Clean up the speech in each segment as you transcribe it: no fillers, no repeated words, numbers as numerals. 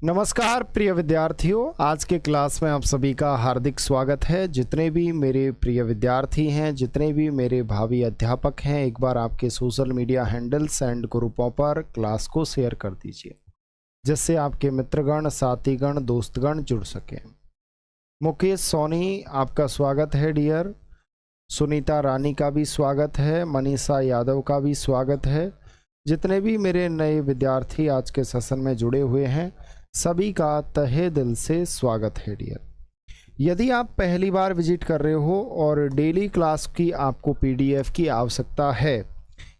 नमस्कार प्रिय विद्यार्थियों, आज के क्लास में आप सभी का हार्दिक स्वागत है। जितने भी मेरे प्रिय विद्यार्थी हैं, जितने भी मेरे भावी अध्यापक हैं, एक बार आपके सोशल मीडिया हैंडल्स एंड ग्रुपों पर क्लास को शेयर कर दीजिए, जिससे आपके मित्रगण, साथीगण, दोस्तगण जुड़ सकें। मुकेश सोनी, आपका स्वागत है डियर। सुनीता रानी का भी स्वागत है, मनीषा यादव का भी स्वागत है। जितने भी मेरे नए विद्यार्थी आज के सेशन में जुड़े हुए हैं, सभी का तहे दिल से स्वागत है डियर। यदि आप पहली बार विजिट कर रहे हो और डेली क्लास की आपको पीडीएफ की आवश्यकता है,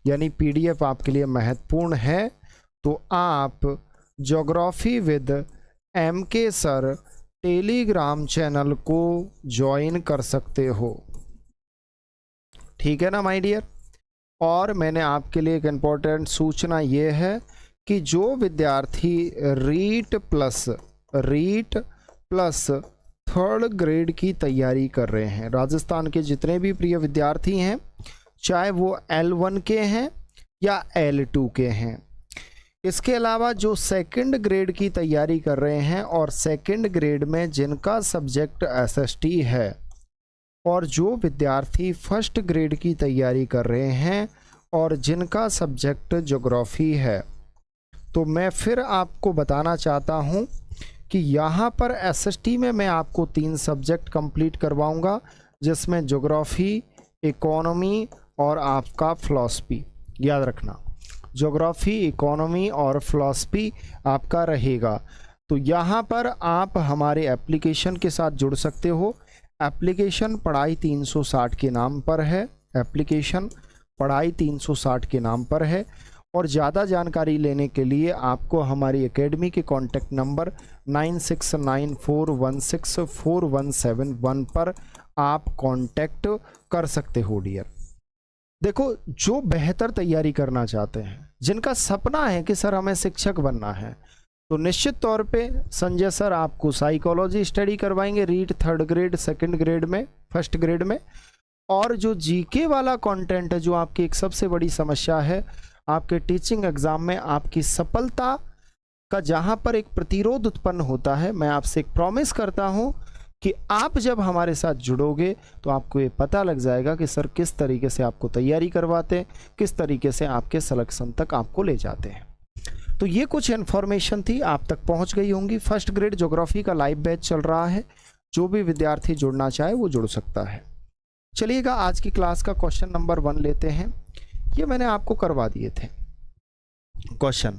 यानी पीडीएफ आपके लिए महत्वपूर्ण है, तो आप geography with MK sir Telegram channel को ज्वाइन कर सकते हो। ठीक है ना माय डियर। और मैंने आपके लिए एक इम्पोर्टेंट सूचना ये है कि जो विद्यार्थी रीट प्लस थर्ड ग्रेड की तैयारी कर रहे हैं, राजस्थान के जितने भी प्रिय विद्यार्थी हैं, चाहे वो L1 के हैं या L2 के हैं, इसके अलावा जो सेकंड ग्रेड की तैयारी कर रहे हैं और सेकंड ग्रेड में जिनका सब्जेक्ट SST है, और जो विद्यार्थी फर्स्ट ग्रेड की तैयारी कर रहे हैं और जिनका सब्जेक्ट ज्योग्राफी है, तो मैं फिर आपको बताना चाहता हूं कि यहाँ पर SST में मैं आपको 3 सब्जेक्ट कंप्लीट करवाऊंगा, जिसमें ज्योग्राफी, इकोनॉमी और आपका फिलॉसफी। याद रखना, ज्योग्राफी, इकोनॉमी और फिलॉसफी आपका रहेगा। तो यहाँ पर आप हमारे एप्लीकेशन के साथ जुड़ सकते हो। एप्लीकेशन पढ़ाई 360 के नाम पर है, एप्लीकेशन पढ़ाई 360 के नाम पर है। और ज़्यादा जानकारी लेने के लिए आपको हमारी एकेडमी के कॉन्टैक्ट नंबर 9694164171 पर आप कांटेक्ट कर सकते हो डियर। देखो, जो बेहतर तैयारी करना चाहते हैं, जिनका सपना है कि सर हमें शिक्षक बनना है, तो निश्चित तौर पे संजय सर आपको साइकोलॉजी स्टडी करवाएंगे, read third grade, second grade में, फर्स्ट ग्रेड में। और जो जीके वाला कंटेंट है, जो आपकी एक सबसे बड़ी समस्या है आपके टीचिंग एग्जाम में, आपकी सफलता का जहां पर एक प्रतिरोध उत्पन्न होता है, मैं आपसे एक प्रॉमिस करता हूं कि आप जब हमारे साथ जुड़ोगे तो आपको ये पता लग जाएगा कि सर किस तरीके से आपको तैयारी करवाते हैं, किस तरीके से आपके सिलेक्शन तक आपको ले जाते हैं। तो ये कुछ इन्फॉर्मेशन थी, आप तक पहुंच गई होंगी। फर्स्ट ग्रेड ज्योग्राफी का लाइव बैच चल रहा है, जो भी विद्यार्थी जुड़ना चाहे वो जुड़ सकता है। चलिएगा, आज की क्लास का क्वेश्चन नंबर 1 लेते हैं। ये मैंने आपको करवा दिए थे क्वेश्चन।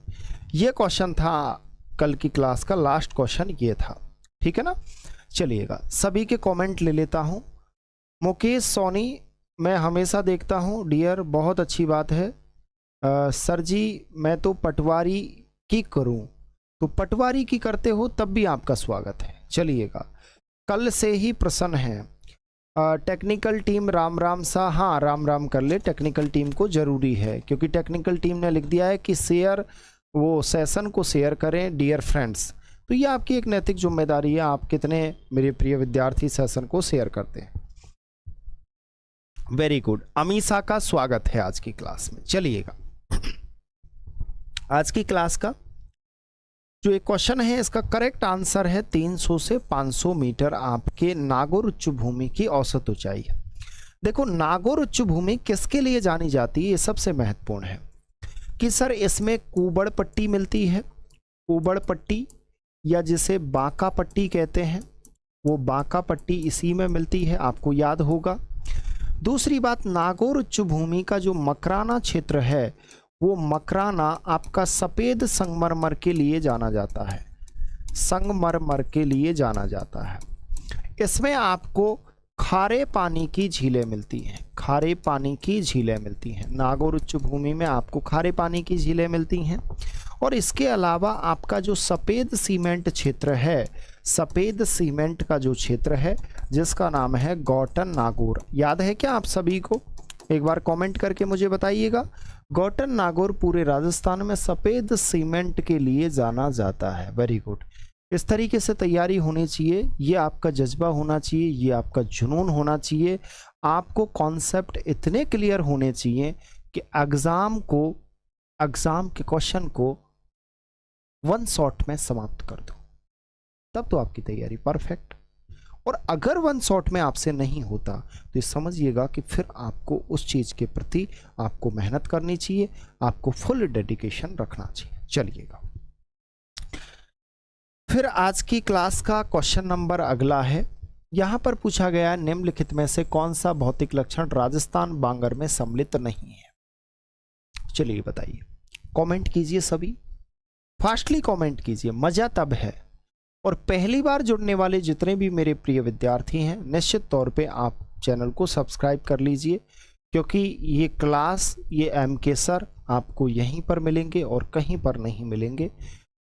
ये क्वेश्चन था कल की क्लास का, लास्ट क्वेश्चन ये था। ठीक है ना। चलिएगा, सभी के कमेंट ले लेता हूं। मुकेश सोनी, मैं हमेशा देखता हूं डियर, बहुत अच्छी बात है। सर जी, मैं तो पटवारी की करूं, तो पटवारी की करते हो तब भी आपका स्वागत है। चलिएगा, कल से ही प्रसन्न है। टेक्निकल टीम राम राम सा, हाँ राम राम कर ले, टेक्निकल टीम को ज़रूरी है, क्योंकि टेक्निकल टीम ने लिख दिया है कि शेयर, वो सेशन को शेयर करें डियर फ्रेंड्स। तो ये आपकी एक नैतिक जिम्मेदारी है, आप कितने मेरे प्रिय विद्यार्थी सेशन को शेयर करते हैं। Very good. अमीषा का स्वागत है आज की क्लास में। चलिएगा, आज की क्लास का जो एक क्वेश्चन है, इसका करेक्ट आंसर है 300 से 500 मीटर आपके नागौर उच्च भूमि की औसत ऊंचाई है। देखो, नागौर उच्च भूमि किसके लिए जानी जाती है, ये सबसे महत्वपूर्ण है कि सर इसमें कुबड़ पट्टी मिलती है, कुबड़ पट्टी या जिसे बांका पट्टी कहते हैं, वो बांका पट्टी इसी में मिलती है, आपको याद होगा। दूसरी बात, नागौर उच्च भूमि का जो मकराना क्षेत्र है, वो मकराना आपका सफ़ेद संगमरमर के लिए जाना जाता है, संगमरमर के लिए जाना जाता है। इसमें आपको खारे पानी की झीलें मिलती हैं, खारे पानी की झीलें मिलती हैं। नागौर उच्च भूमि में आपको खारे पानी की झीलें मिलती हैं। और इसके अलावा आपका जो सफ़ेद सीमेंट क्षेत्र है, सफ़ेद सीमेंट का जो क्षेत्र है, जिसका नाम है गौटन नागौर, याद है क्या आप सभी को? एक बार कमेंट करके मुझे बताइएगा। गौटन नागौर पूरे राजस्थान में सफ़ेद सीमेंट के लिए जाना जाता है। Very good. इस तरीके से तैयारी होनी चाहिए, ये आपका जज्बा होना चाहिए, ये आपका जुनून होना चाहिए। आपको कॉन्सेप्ट इतने क्लियर होने चाहिए कि एग्ज़ाम के क्वेश्चन को वन शॉट में समाप्त कर दो, तब तो आपकी तैयारी परफेक्ट। और अगर वन शॉट में आपसे नहीं होता तो ये समझिएगा कि फिर आपको उस चीज़ के प्रति आपको मेहनत करनी चाहिए, आपको फुल डेडिकेशन रखना चाहिए। चलिएगा, फिर आज की क्लास का क्वेश्चन नंबर अगला है। यहाँ पर पूछा गया, निम्नलिखित में से कौन सा भौतिक लक्षण राजस्थान बांगर में सम्मिलित नहीं है? चलिए बताइए, कमेंट कीजिए, सभी फास्टली कमेंट कीजिए, मजा तब है। और पहली बार जुड़ने वाले जितने भी मेरे प्रिय विद्यार्थी हैं, निश्चित तौर पे आप चैनल को सब्सक्राइब कर लीजिए, क्योंकि ये क्लास, ये MK सर आपको यहीं पर मिलेंगे और कहीं पर नहीं मिलेंगे।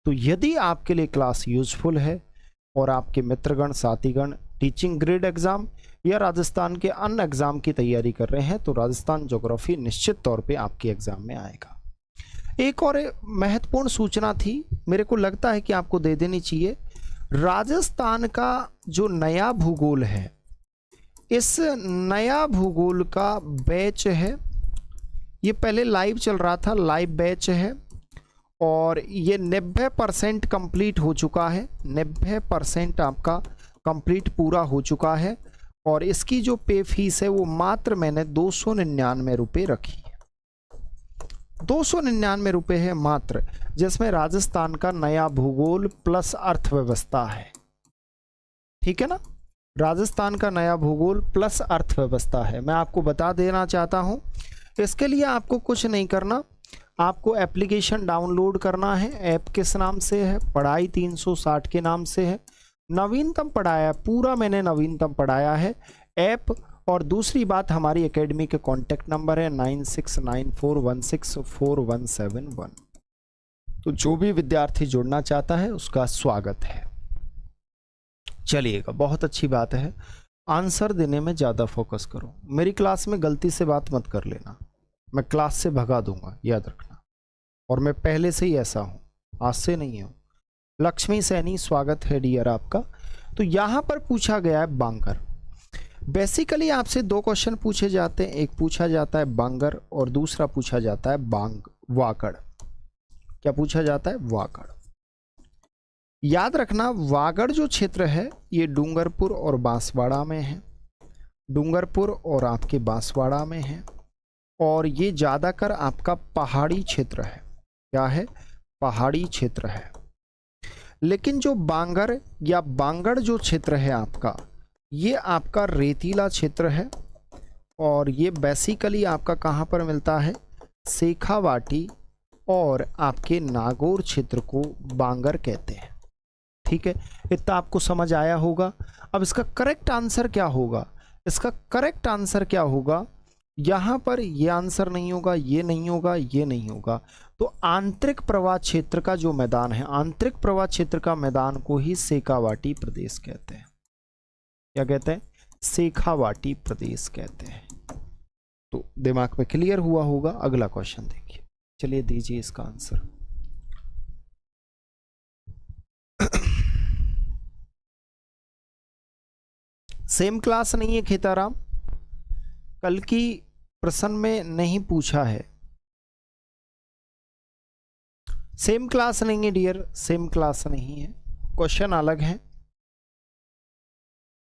तो यदि आपके लिए क्लास यूजफुल है और आपके मित्रगण साथीगण टीचिंग ग्रेड एग्जाम या राजस्थान के अन्य एग्जाम की तैयारी कर रहे हैं, तो राजस्थान ज्योग्राफी निश्चित तौर पे आपके एग्जाम में आएगा। एक और महत्वपूर्ण सूचना थी, मेरे को लगता है कि आपको दे देनी चाहिए। राजस्थान का जो नया भूगोल है, इस नया भूगोल का बैच है, ये पहले लाइव चल रहा था, लाइव बैच है और ये 90% कंप्लीट हो चुका है। 90% आपका कंप्लीट पूरा हो चुका है और इसकी जो पे फीस है वो मात्र मैंने 299 रुपये रखी है। 299 रुपये है मात्र, जिसमें राजस्थान का नया भूगोल प्लस अर्थव्यवस्था है। ठीक है ना, राजस्थान का नया भूगोल प्लस अर्थव्यवस्था है। मैं आपको बता देना चाहता हूं, इसके लिए आपको कुछ नहीं करना, आपको एप्लीकेशन डाउनलोड करना है। ऐप किस नाम से है? पढ़ाई 360 के नाम से है। नवीनतम पढ़ाया, पूरा मैंने नवीनतम पढ़ाया है ऐप। और दूसरी बात, हमारी एकेडमी के कॉन्टैक्ट नंबर है 9694164171। तो जो भी विद्यार्थी जुड़ना चाहता है उसका स्वागत है। चलिएगा, बहुत अच्छी बात है। आंसर देने में ज़्यादा फोकस करो। मेरी क्लास में गलती से बात मत कर लेना, मैं क्लास से भगा दूंगा, याद रखना। और मैं पहले से ही ऐसा हूँ, आज से नहीं हूँ। लक्ष्मी सैनी, स्वागत है डियर आपका। तो यहाँ पर पूछा गया है बांगर। बेसिकली आपसे दो क्वेश्चन पूछे जाते हैं, एक पूछा जाता है बांगर और दूसरा पूछा जाता है वागड़। क्या पूछा जाता है? वागड़। याद रखना, वागड़ जो क्षेत्र है ये डूंगरपुर और बांसवाड़ा में है, डूंगरपुर और आपके बांसवाड़ा में है। और ये ज़्यादातर आपका पहाड़ी क्षेत्र है। क्या है? पहाड़ी क्षेत्र है। लेकिन जो बांगर या बांगड़ जो क्षेत्र है आपका, ये आपका रेतीला क्षेत्र है और ये बेसिकली आपका कहाँ पर मिलता है? शेखावाटी और आपके नागौर क्षेत्र को बांगर कहते हैं। ठीक है, इतना आपको समझ आया होगा। अब इसका करेक्ट आंसर क्या होगा? इसका करेक्ट आंसर क्या होगा? यहाँ पर ये आंसर नहीं होगा, ये नहीं होगा, ये नहीं होगा। तो आंतरिक प्रवाह क्षेत्र का जो मैदान है, आंतरिक प्रवाह क्षेत्र का मैदान को ही शेखावाटी प्रदेश कहते हैं। क्या कहते हैं? शेखावाटी प्रदेश कहते हैं। तो दिमाग में क्लियर हुआ होगा। अगला क्वेश्चन देखिए, चलिए दीजिए इसका आंसर। सेम क्लास नहीं है खेताराम, कल की प्रश्न में नहीं पूछा है। सेम क्लास नहीं है डियर, सेम क्लास नहीं है, क्वेश्चन अलग है।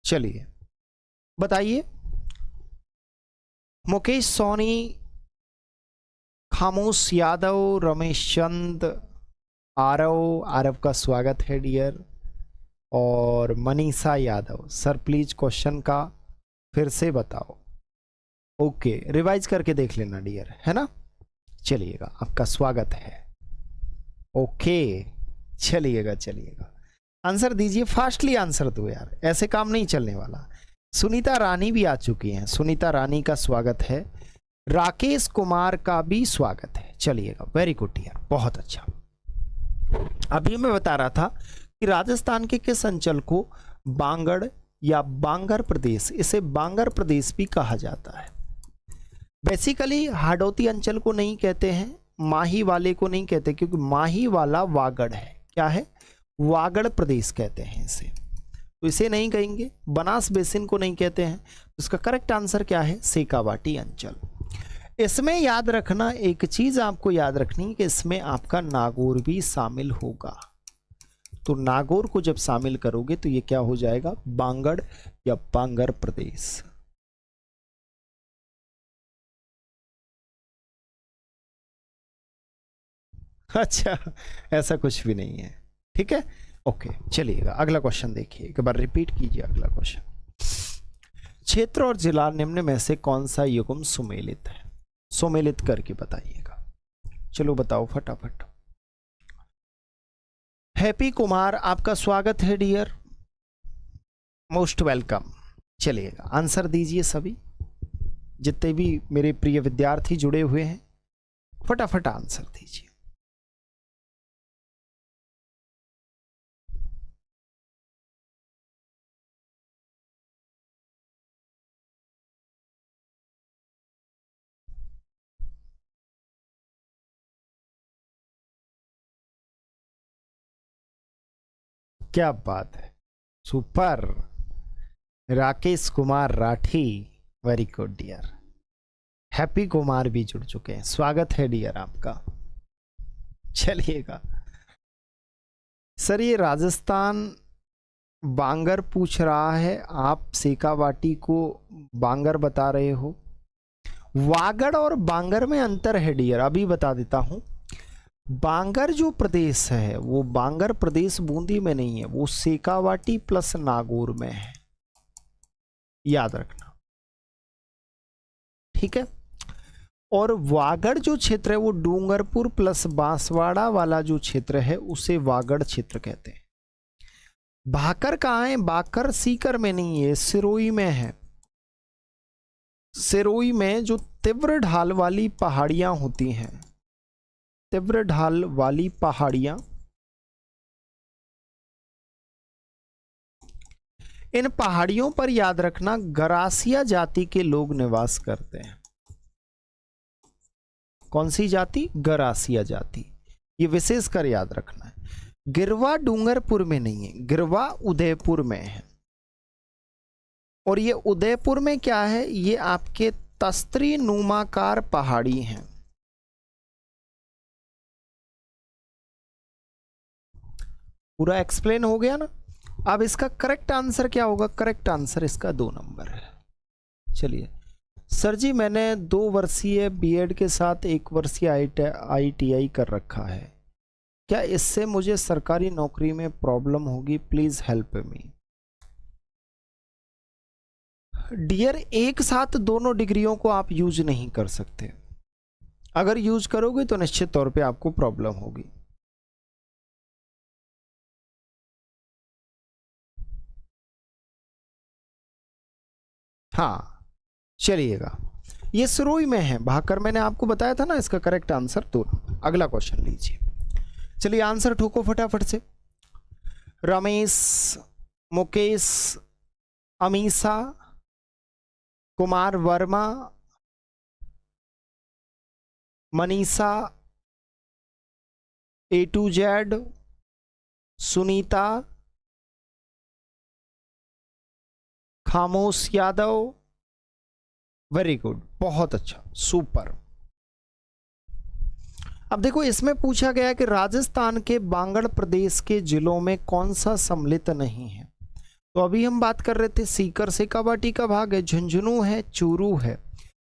चलिए बताइए। मुकेश सोनी, खामोश यादव, रमेश चंद, आरव का स्वागत है डियर, और Manisha Yadav. Sir please question का फिर से बताओ। ओके, रिवाइज करके देख लेना डियर, है ना। चलिएगा, आपका स्वागत है। ओके, चलिएगा चलिएगा, आंसर दीजिए, फास्टली आंसर दो यार, ऐसे काम नहीं चलने वाला। सुनीता रानी भी आ चुकी हैं, सुनीता रानी का स्वागत है। राकेश कुमार का भी स्वागत है। चलिएगा, वेरी गुड यार, बहुत अच्छा। अभी मैं बता रहा था कि राजस्थान के किस अंचल को बांगड़ या बांगर प्रदेश, इसे बांगर प्रदेश भी कहा जाता है। बेसिकली हाड़ौती अंचल को नहीं कहते हैं, माही वाले को नहीं कहते, क्योंकि माही वाला वागड़ है। क्या है? वागड़ प्रदेश कहते हैं इसे, तो इसे नहीं कहेंगे। बनास बेसिन को नहीं कहते हैं। तो इसका करेक्ट आंसर क्या है? शेखावाटी अंचल। इसमें याद रखना, एक चीज आपको याद रखनी है कि इसमें आपका नागौर भी शामिल होगा। तो नागौर को जब शामिल करोगे तो ये क्या हो जाएगा, बांगड़ या बांगर प्रदेश। अच्छा, ऐसा कुछ भी नहीं है, ठीक है, ओके। चलिएगा अगला क्वेश्चन देखिए, एक बार रिपीट कीजिए अगला क्वेश्चन। क्षेत्र और जिला निम्न में से कौन सा युग्म सुमेलित है, सुमेलित करके बताइएगा। चलो बताओ फटाफट। हैप्पी कुमार, आपका स्वागत है डियर, मोस्ट वेलकम। चलिएगा आंसर दीजिए सभी, जितने भी मेरे प्रिय विद्यार्थी जुड़े हुए हैं, फटाफट आंसर दीजिए। क्या बात है, super. Rakesh Kumar Rathi, very good dear. Happy Kumar भी जुड़ चुके हैं, स्वागत है डियर आपका। चलिएगा सर, ये राजस्थान बांगर पूछ रहा है, आप सेकावाटी को बांगर बता रहे हो। वागड़ और बांगर में अंतर है डियर, अभी बता देता हूं। बांगर जो प्रदेश है वो बांगर प्रदेश बूंदी में नहीं है, वो सेकावाटी प्लस नागौर में है, याद रखना, ठीक है। और वागड़ जो क्षेत्र है वो डूंगरपुर प्लस बांसवाड़ा वाला जो क्षेत्र है उसे वागड़ क्षेत्र कहते हैं। भाकर कहाँ है, भाकर सीकर में नहीं है, सिरोही में है। सिरोही में जो तीव्र ढाल वाली पहाड़ियां होती हैं, तीव्र ढाल वाली पहाड़ियां, इन पहाड़ियों पर याद रखना गरासिया जाति के लोग निवास करते हैं। कौन सी जाति, गरासिया जाति, ये विशेषकर याद रखना है। गिरवा डूंगरपुर में नहीं है, गिरवा उदयपुर में है। और ये उदयपुर में क्या है, ये आपके तस्त्री नुमाकार पहाड़ी हैं। पूरा एक्सप्लेन हो गया ना। अब इसका करेक्ट आंसर क्या होगा, करेक्ट आंसर इसका 2 नंबर है। चलिए सर जी, मैंने 2 वर्षीय बीएड के साथ 1 वर्षीय आईटीआई कर रखा है, क्या इससे मुझे सरकारी नौकरी में प्रॉब्लम होगी, प्लीज हेल्प मी। डियर, एक साथ दोनों डिग्रियों को आप यूज नहीं कर सकते, अगर यूज करोगे तो निश्चित तौर पे आपको प्रॉब्लम होगी। हाँ चलिएगा, ये सिरोही में है, भाकर मैंने आपको बताया था ना, इसका करेक्ट आंसर 2। अगला क्वेश्चन लीजिए, चलिए आंसर ठोको फटाफट से। Ramesh, Mukesh, Amisha, Kumar Verma, Manisha, A to Z, Sunita, खामोश यादव, वेरी गुड, बहुत अच्छा, सुपर। अब देखो इसमें पूछा गया कि राजस्थान के बांगड़ प्रदेश के जिलों में कौन सा सम्मिलित नहीं है। तो अभी हम बात कर रहे थे सीकर सेकावाटी का भाग है, झुंझुनू है, चूरू है,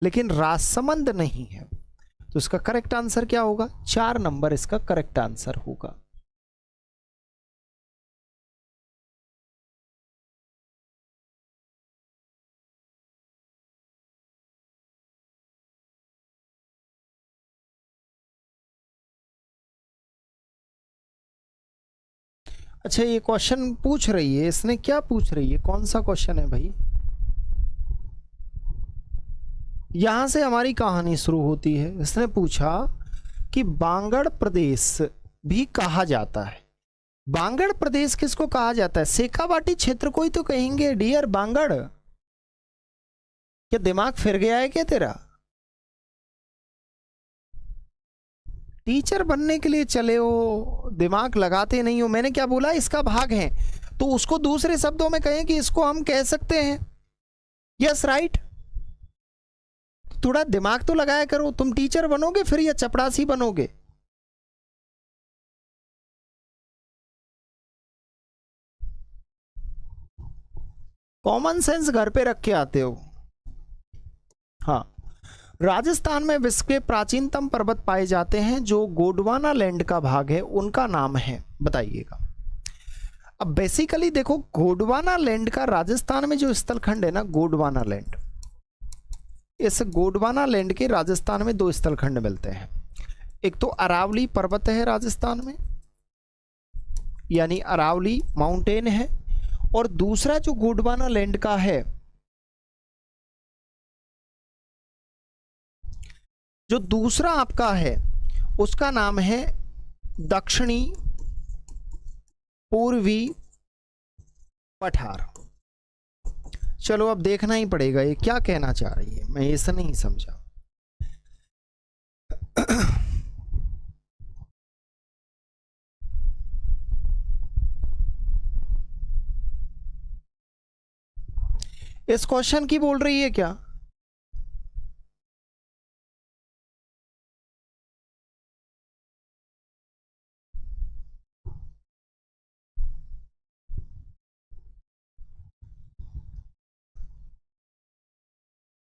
लेकिन राजसमंद नहीं है। तो इसका करेक्ट आंसर क्या होगा, 4 नंबर इसका करेक्ट आंसर होगा। अच्छा, ये क्वेश्चन पूछ रही है, इसने क्या पूछ रही है, कौन सा क्वेश्चन है भाई। यहां से हमारी कहानी शुरू होती है। इसने पूछा कि बांगड़ प्रदेश भी कहा जाता है। बांगड़ प्रदेश किसको कहा जाता है, सेकावाटी क्षेत्र को ही तो कहेंगे डियर बांगड़। क्या दिमाग फिर गया है क्या तेरा, टीचर बनने के लिए चले हो, दिमाग लगाते नहीं हो। मैंने क्या बोला, इसका भाग है, तो उसको दूसरे शब्दों में कहें कि इसको हम कह सकते हैं, यस राइट। थोड़ा दिमाग तो लगाया करो, तुम टीचर बनोगे फिर या चपरासी बनोगे? कॉमन सेंस घर पे रख के आते हो। हाँ, राजस्थान में विश्व के प्राचीनतम पर्वत पाए जाते हैं जो गोंडवाना लैंड का भाग है, उनका नाम है, बताइएगा। अब बेसिकली देखो, गोंडवाना लैंड का राजस्थान में जो स्थलखंड है ना, गोंडवाना लैंड, इस गोंडवाना लैंड के राजस्थान में 2 स्थलखंड मिलते हैं। एक तो अरावली पर्वत है राजस्थान में, यानी अरावली माउंटेन है, और दूसरा जो गोंडवाना लैंड का है, जो दूसरा आपका है उसका नाम है दक्षिणी पूर्वी पठार। चलो अब देखना ही पड़ेगा ये क्या कहना चाह रही है, मैं ऐसा नहीं समझा। इस क्वेश्चन की बोल रही है क्या?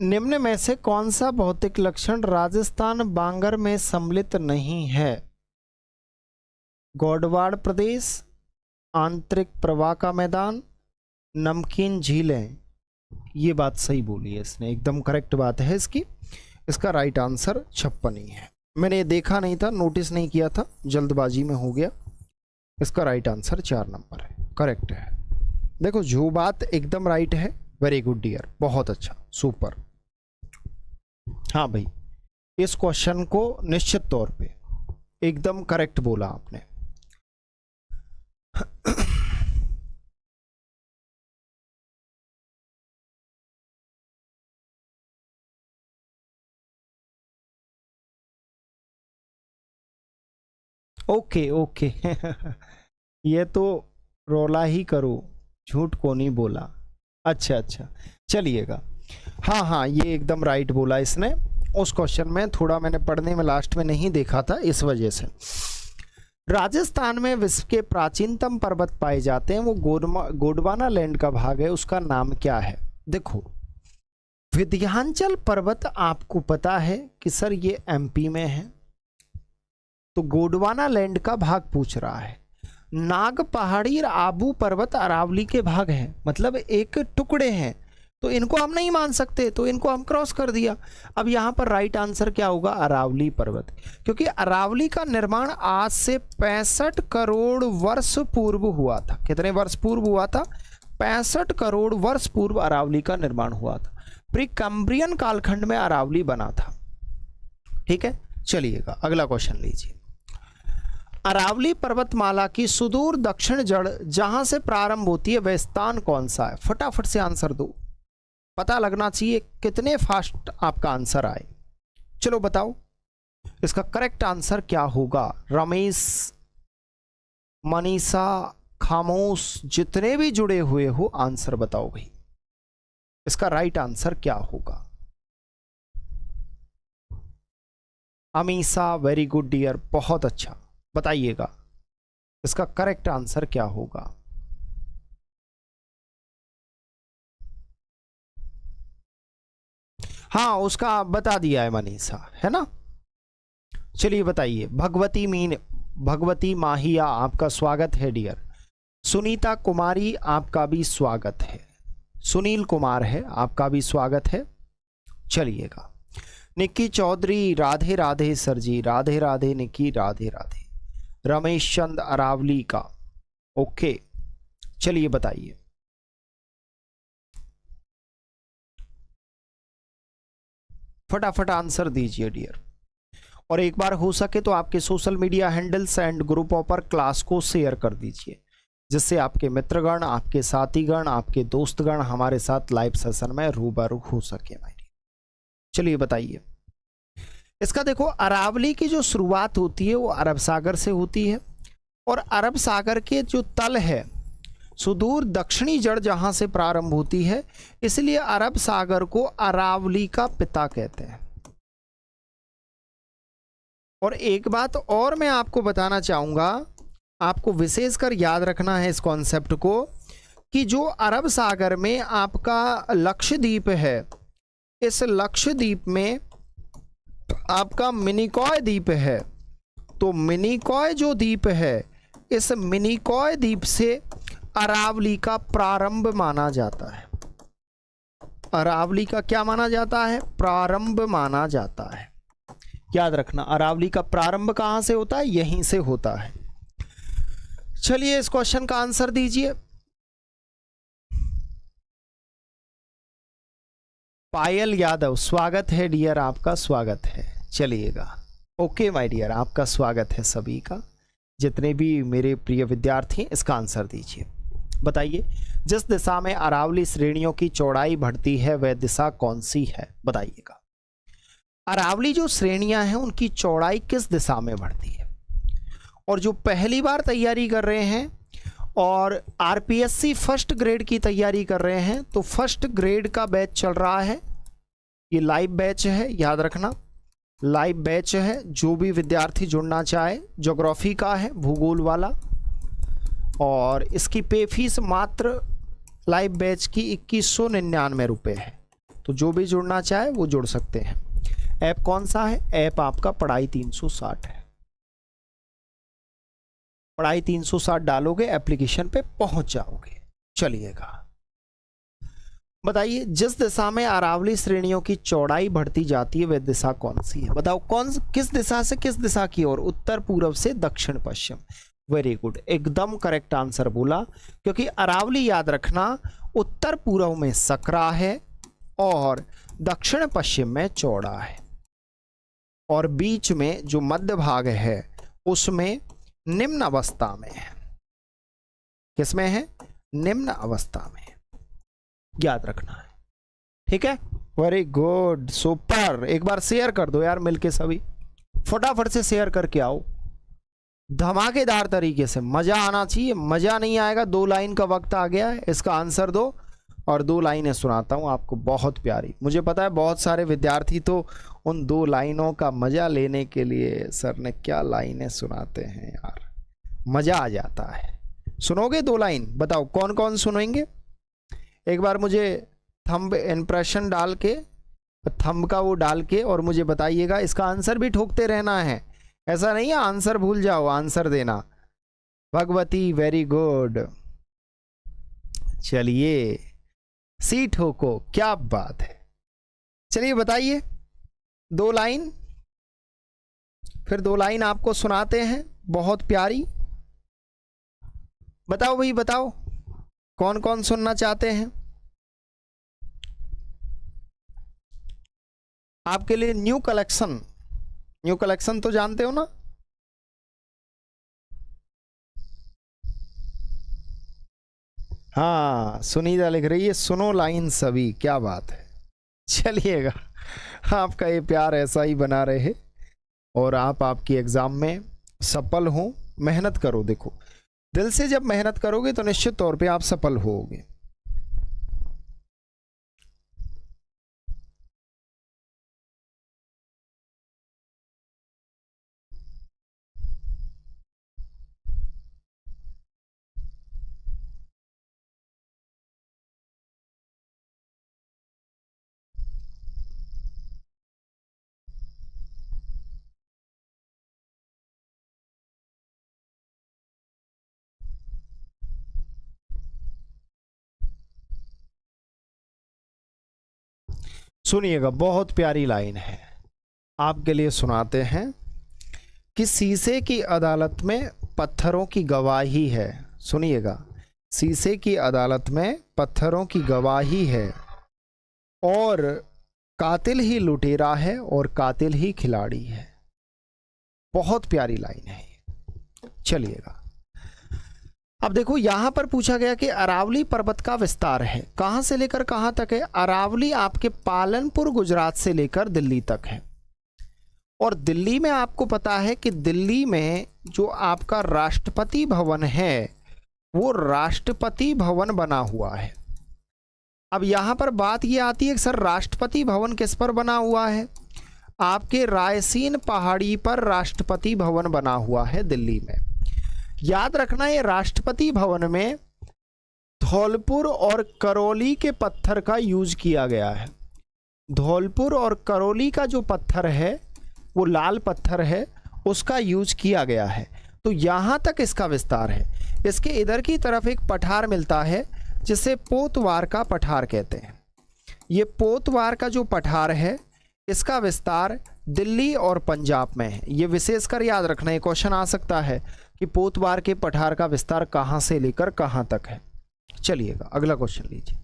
निम्न में से कौन सा भौतिक लक्षण राजस्थान बांगर में सम्मिलित नहीं है? गौडवाड़ प्रदेश, आंतरिक प्रवाह का मैदान, नमकीन झीलें। ये बात सही बोली है इसने, एकदम करेक्ट बात है इसकी। इसका राइट आंसर 56 ही है। मैंने ये देखा नहीं था, नोटिस नहीं किया था, जल्दबाजी में हो गया। इसका राइट आंसर 4 नंबर है, करेक्ट है। देखो जो बात एकदम राइट है, वेरी गुड डियर, बहुत अच्छा, सुपर। हाँ भाई, इस क्वेश्चन को निश्चित तौर पे एकदम करेक्ट बोला आपने। ओके ओके ये तो रोला ही करो, झूठ को नहीं बोला। अच्छा अच्छा, चलिएगा। हाँ हाँ, ये एकदम राइट बोला इसने। उस क्वेश्चन में थोड़ा मैंने पढ़ने में लास्ट में नहीं देखा था, इस वजह से। राजस्थान में विश्व के प्राचीनतम पर्वत पाए जाते हैं, वो गोंडवाना लैंड का भाग है, उसका नाम क्या है? देखो, विंध्याचल पर्वत आपको पता है कि सर ये एमपी में है, तो गोंडवाना लैंड का भाग पूछ रहा है। नाग पहाड़ी और आबू पर्वत अरावली के भाग हैं, मतलब एक टुकड़े हैं, तो इनको हम नहीं मान सकते, तो इनको हम क्रॉस कर दिया। अब यहाँ पर राइट आंसर क्या होगा? अरावली पर्वत, क्योंकि अरावली का निर्माण आज से 65 करोड़ वर्ष पूर्व हुआ था। कितने वर्ष पूर्व हुआ था? 65 करोड़ वर्ष पूर्व अरावली का निर्माण हुआ था। प्री कैम्ब्रियन कालखंड में अरावली बना था। ठीक है, चलिएगा अगला क्वेश्चन लीजिए। अरावली पर्वतमाला की सुदूर दक्षिण जड़ जहां से प्रारंभ होती है, वह स्थान कौन सा है? फटाफट से आंसर दो, पता लगना चाहिए कितने फास्ट आपका आंसर आए। चलो बताओ, इसका करेक्ट आंसर क्या होगा? रमेश, मनीषा, खामोश, जितने भी जुड़े हुए हो, आंसर बताओ भाई, इसका राइट आंसर क्या होगा? अमीषा, वेरी गुड डियर, बहुत अच्छा, बताइएगा इसका करेक्ट आंसर क्या होगा? हाँ, उसका बता दिया है मनीषा, है ना। चलिए बताइए। भगवती माहिया, आपका स्वागत है डियर। सुनीता कुमारी, आपका भी स्वागत है। सुनील कुमार है, आपका भी स्वागत है। चलिएगा। निक्की चौधरी, राधे राधे सर जी, राधे राधे निक्की, राधे राधे। रमेश चंद अरावली का, ओके, चलिए बताइए। फटाफट आंसर दीजिए डियर, और एक बार हो सके तो आपके सोशल मीडिया हैंडल्स एंड ग्रुपों पर क्लास को शेयर कर दीजिए, जिससे आपके मित्रगण, आपके साथीगण, आपके दोस्तगण हमारे साथ लाइव सेशन में रूबरू हो सके। चलिए बताइए। इसका देखो, अरावली की जो शुरुआत होती है वो अरब सागर से होती है, और अरब सागर के जो तल है सुदूर दक्षिणी जड़ जहां से प्रारंभ होती है, इसलिए अरब सागर को अरावली का पिता कहते हैं। और एक बात और मैं आपको बताना चाहूंगा, आपको विशेषकर याद रखना है इस कॉन्सेप्ट को, कि जो अरब सागर में आपका लक्षद्वीप है, इस लक्षद्वीप में आपका मिनिकॉय द्वीप है। तो मिनिकॉय जो द्वीप है, इस मिनिकॉय द्वीप से अरावली का प्रारंभ माना जाता है। अरावली का क्या माना जाता है? प्रारंभ माना जाता है। याद रखना, अरावली का प्रारंभ कहां से होता है? यहीं से होता है। चलिए इस क्वेश्चन का आंसर दीजिए। पायल यादव, स्वागत है डियर, आपका स्वागत है। चलिएगा, ओके माय डियर, आपका स्वागत है सभी का। जितने भी मेरे प्रिय विद्यार्थी हैं, इसका आंसर दीजिए। बताइए, जिस दिशा में अरावली श्रेणियों की चौड़ाई बढ़ती है वह दिशा कौन सी है? बताइएगा। अरावली जो श्रेणियां हैं उनकी चौड़ाई किस दिशा में बढ़ती है? और जो पहली बार तैयारी कर रहे हैं और आरपीएससी फर्स्ट ग्रेड की तैयारी कर रहे हैं, तो फर्स्ट ग्रेड का बैच चल रहा है। ये लाइव बैच है, याद रखना, लाइव बैच है। जो भी विद्यार्थी जुड़ना चाहे, ज्योग्राफी का है, भूगोल वाला, और इसकी पे फीस मात्र लाइव बैच की 2199 रुपये है। तो जो भी जुड़ना चाहे वो जुड़ सकते हैं। ऐप कौन सा है? ऐप आपका पढ़ाई 360 है। पढ़ाई 360 डालोगे, एप्लीकेशन पे पहुंच जाओगे। चलिएगा, बताइए, जिस दिशा में अरावली श्रेणियों की चौड़ाई बढ़ती जाती है वह दिशा कौन सी है? बताओ, किस दिशा से किस दिशा की ओर? उत्तर पूर्व से दक्षिण पश्चिम। वेरी गुड, एकदम करेक्ट आंसर बोला, क्योंकि अरावली याद रखना उत्तर पूर्व में सकरा है और दक्षिण पश्चिम में चौड़ा है, और बीच में जो मध्य भाग है उसमें निम्न अवस्था में है। किसमें है? निम्न अवस्था में। याद रखना है, ठीक है। Very good, super. एक बार शेयर कर दो यार मिलके सभी, फटाफट से शेयर करके आओ धमाकेदार तरीके से। मजा आना चाहिए, मजा नहीं आएगा। 2 लाइन का वक्त आ गया है, इसका आंसर दो और 2 लाइनें सुनाता हूं आपको, बहुत प्यारी। मुझे पता है बहुत सारे विद्यार्थी तो उन 2 लाइनों का मजा लेने के लिए सर ने क्या लाइनें सुनाते हैं यार, मजा आ जाता है। सुनोगे 2 लाइन? बताओ कौन कौन सुनेंगे? एक बार मुझे थंब इम्प्रेशन डाल के, थंब का वो डाल के, और मुझे बताइएगा। इसका आंसर भी ठोकते रहना है, ऐसा नहीं है आंसर भूल जाओ, आंसर देना। Bhagwati, very good. चलिए, सी ठोको, क्या बात है। चलिए बताइए 2 लाइन, फिर 2 लाइन आपको सुनाते हैं बहुत प्यारी। बताओ भाई, बताओ कौन कौन सुनना चाहते हैं। आपके लिए न्यू कलेक्शन, न्यू कलेक्शन तो जानते हो ना? हाँ, सुनीता लिख रही है सुनो लाइन सभी, क्या बात है। चलिएगा, आपका ये प्यार ऐसा ही बना रहे और आप आपकी एग्जाम में सफल हो। मेहनत करो, देखो दिल से जब मेहनत करोगे तो निश्चित तौर पे आप सफल होगे। सुनिएगा, बहुत प्यारी लाइन है, आपके लिए सुनाते हैं कि शीशे की अदालत में पत्थरों की गवाही है। सुनिएगा, शीशे की अदालत में पत्थरों की गवाही है, और कातिल ही लुटेरा है और कातिल ही खिलाड़ी है। बहुत प्यारी लाइन है। चलिएगा, अब देखो यहां पर पूछा गया कि अरावली पर्वत का विस्तार है कहां से लेकर कहां तक है? अरावली आपके पालनपुर गुजरात से लेकर दिल्ली तक है। और दिल्ली में आपको पता है कि दिल्ली में जो आपका राष्ट्रपति भवन है वो राष्ट्रपति भवन बना हुआ है। अब यहां पर बात ये आती है कि सर राष्ट्रपति भवन किस पर बना हुआ है? आपके रायसीन पहाड़ी पर राष्ट्रपति भवन बना हुआ है दिल्ली में। याद रखना ये राष्ट्रपति भवन में धौलपुर और करौली के पत्थर का यूज किया गया है। धौलपुर और करौली का जो पत्थर है वो लाल पत्थर है, उसका यूज किया गया है। तो यहां तक इसका विस्तार है। इसके इधर की तरफ एक पठार मिलता है जिसे पोतवार का पठार कहते हैं। ये पोतवार का जो पठार है इसका विस्तार दिल्ली और पंजाब में है। ये विशेषकर याद रखना, ये क्वेश्चन आ सकता है कि पोतवार के पठार का विस्तार कहां से लेकर कहां तक है। चलिएगा अगला क्वेश्चन लीजिए।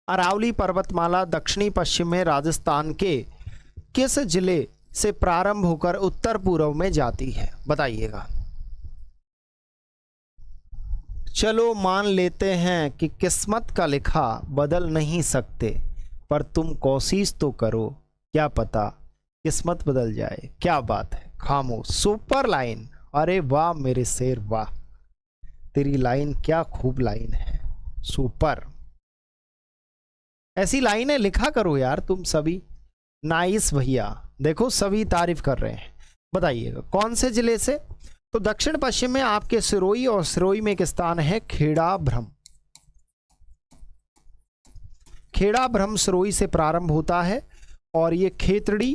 अरावली पर्वतमाला दक्षिणी पश्चिम में राजस्थान के किस जिले से प्रारंभ होकर उत्तर पूर्व में जाती है? बताइएगा। चलो मान लेते हैं कि किस्मत का लिखा बदल नहीं सकते, पर तुम कोशिश तो करो, क्या पता किस्मत बदल जाए। क्या बात है, खामोश। सुपर लाइन, अरे वाह मेरे शेर वाह, तेरी लाइन क्या खूब लाइन है, सुपर। ऐसी लाइनें लिखा करो यार तुम सभी। नाइस भैया, देखो सभी तारीफ कर रहे हैं। बताइएगा कौन से जिले से? तो दक्षिण पश्चिम में आपके सिरोही, और सिरोही में एक स्थान है खेड़ाभ्रम। खेड़ाभ्रम सिरोही से प्रारंभ होता है और ये खेतड़ी,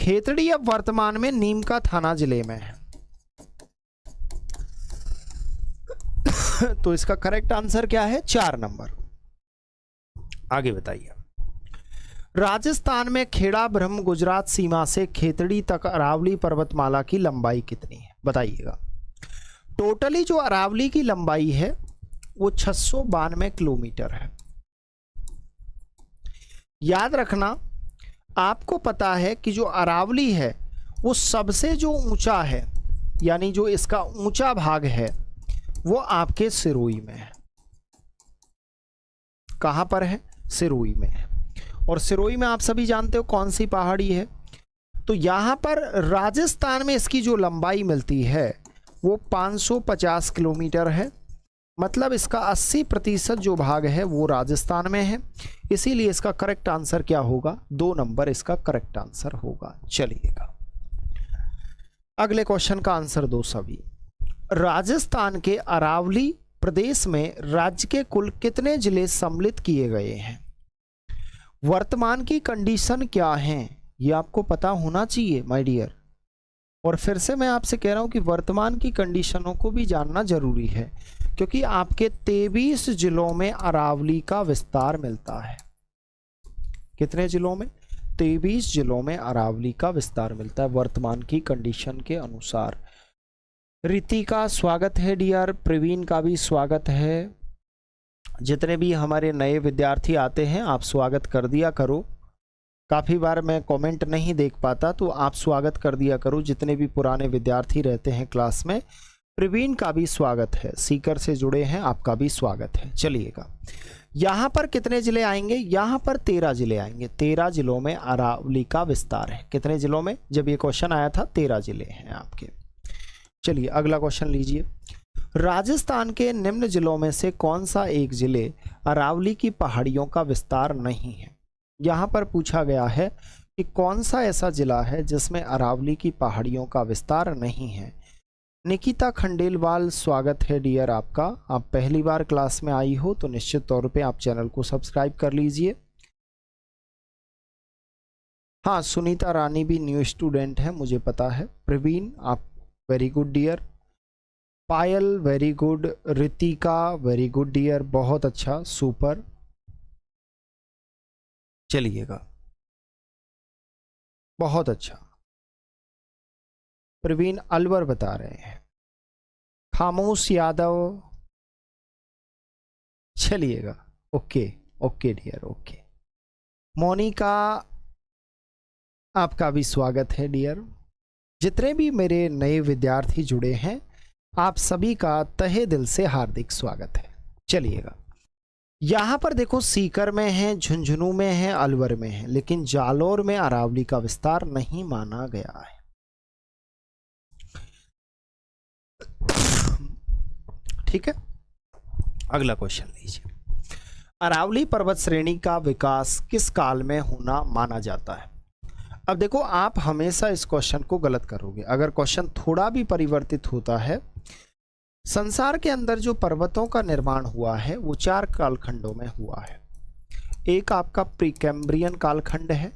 खेतड़ी अब वर्तमान में नीमका थाना जिले में है। तो इसका करेक्ट आंसर क्या है? 4 नंबर। आगे बताइए। राजस्थान में खेड़ाभ्रम गुजरात सीमा से खेतड़ी तक अरावली पर्वतमाला की लंबाई कितनी है? बताइएगा। टोटली जो अरावली की लंबाई है वो 692 किलोमीटर है। याद रखना, आपको पता है कि जो अरावली है वो सबसे जो ऊंचा है, यानी जो इसका ऊंचा भाग है वो आपके सिरोही में है। कहां पर है? सिरोही में है। और सिरोही में आप सभी जानते हो कौन सी पहाड़ी है। तो यहां पर राजस्थान में इसकी जो लंबाई मिलती है वो 550 किलोमीटर है। मतलब इसका 80% जो भाग है वो राजस्थान में है। इसीलिए इसका करेक्ट आंसर क्या होगा? 2 नंबर इसका करेक्ट आंसर होगा। चलिएगा अगले क्वेश्चन का आंसर दो सभी। राजस्थान के अरावली प्रदेश में राज्य के कुल कितने जिले सम्मिलित किए गए हैं? वर्तमान की कंडीशन क्या है ये आपको पता होना चाहिए माय डियर। और फिर से मैं आपसे कह रहा हूं कि वर्तमान की कंडीशनों को भी जानना जरूरी है, क्योंकि आपके 23 जिलों में अरावली का विस्तार मिलता है। कितने जिलों में? 23 जिलों में अरावली का विस्तार मिलता है वर्तमान की कंडीशन के अनुसार। रीति का स्वागत है डियर, प्रवीण का भी स्वागत है। जितने भी हमारे नए विद्यार्थी आते हैं आप स्वागत कर दिया करो। काफ़ी बार मैं कमेंट नहीं देख पाता, तो आप स्वागत कर दिया करो। जितने भी पुराने विद्यार्थी रहते हैं क्लास में, प्रवीण का भी स्वागत है। सीकर से जुड़े हैं, आपका भी स्वागत है। चलिएगा यहाँ पर कितने जिले आएंगे? यहाँ पर 13 जिले आएंगे। 13 जिलों में अरावली का विस्तार है। कितने जिलों में? जब ये क्वेश्चन आया था 13 जिले हैं आपके। चलिए अगला क्वेश्चन लीजिए। राजस्थान के निम्न जिलों में से कौन सा एक जिले अरावली की पहाड़ियों का विस्तार नहीं है? यहाँ पर पूछा गया है कि कौन सा ऐसा जिला है जिसमें अरावली की पहाड़ियों का विस्तार नहीं है। निकिता खंडेलवाल स्वागत है डियर आपका। आप पहली बार क्लास में आई हो तो निश्चित तौर पे आप चैनल को सब्सक्राइब कर लीजिए। हाँ, सुनीता रानी भी न्यू स्टूडेंट है, मुझे पता है। प्रवीण आप very good dear. Payal very good. Ritika very good dear, बहुत अच्छा, सुपर। चलिएगा बहुत अच्छा। प्रवीण अलवर बता रहे हैं। खामोश यादव, चलिएगा okay okay dear okay. Monika आपका भी स्वागत है डियर। जितने भी मेरे नए विद्यार्थी जुड़े हैं आप सभी का तहे दिल से हार्दिक स्वागत है। चलिएगा यहाँ पर देखो, सीकर में है, झुंझुनू में है, अलवर में है, लेकिन जालौर में अरावली का विस्तार नहीं माना गया है। ठीक है, अगला क्वेश्चन लीजिए। अरावली पर्वत श्रेणी का विकास किस काल में होना माना जाता है? अब देखो, आप हमेशा इस क्वेश्चन को गलत करोगे अगर क्वेश्चन थोड़ा भी परिवर्तित होता है। संसार के अंदर जो पर्वतों का निर्माण हुआ है वो 4 कालखंडों में हुआ है। एक आपका प्रीकैम्ब्रियन कालखंड है।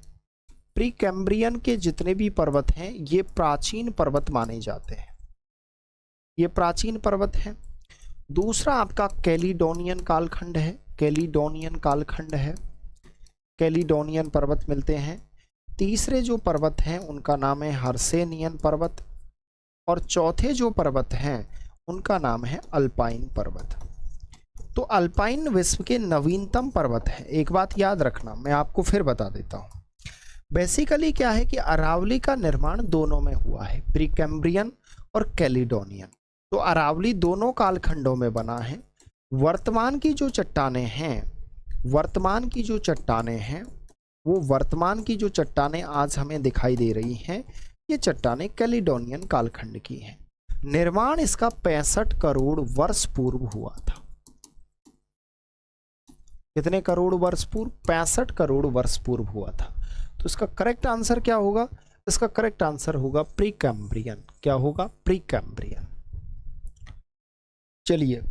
प्रीकैम्ब्रियन के जितने भी पर्वत हैं ये प्राचीन पर्वत माने जाते हैं, ये प्राचीन पर्वत हैं। दूसरा आपका कैलिडोनियन कालखंड है, कैलिडोनियन कालखंड है, कैलिडोनियन पर्वत मिलते हैं। तीसरे जो पर्वत हैं उनका नाम है हर्सेनियन पर्वत, और चौथे जो पर्वत हैं उनका नाम है अल्पाइन पर्वत। तो अल्पाइन विश्व के नवीनतम पर्वत है। एक बात याद रखना, मैं आपको फिर बता देता हूँ। बेसिकली क्या है कि अरावली का निर्माण दोनों में हुआ है, प्रीकैम्ब्रियन और कैलिडोनियन। तो अरावली दोनों कालखंडों में बना है। वर्तमान की जो चट्टानें हैं, वर्तमान की जो चट्टानें हैं वो वर्तमान की जो चट्टानें आज हमें दिखाई दे रही हैं ये चट्टानें कैलिडोनियन कालखंड की हैं। निर्माण इसका 65 करोड़ वर्ष पूर्व हुआ था। कितने करोड़ वर्ष पूर्व? 65 करोड़ वर्ष पूर्व हुआ था। तो इसका करेक्ट आंसर क्या होगा? इसका करेक्ट आंसर होगा प्रीकैम्ब्रियन। क्या होगा? प्रीकैम्ब्रियन। चलिए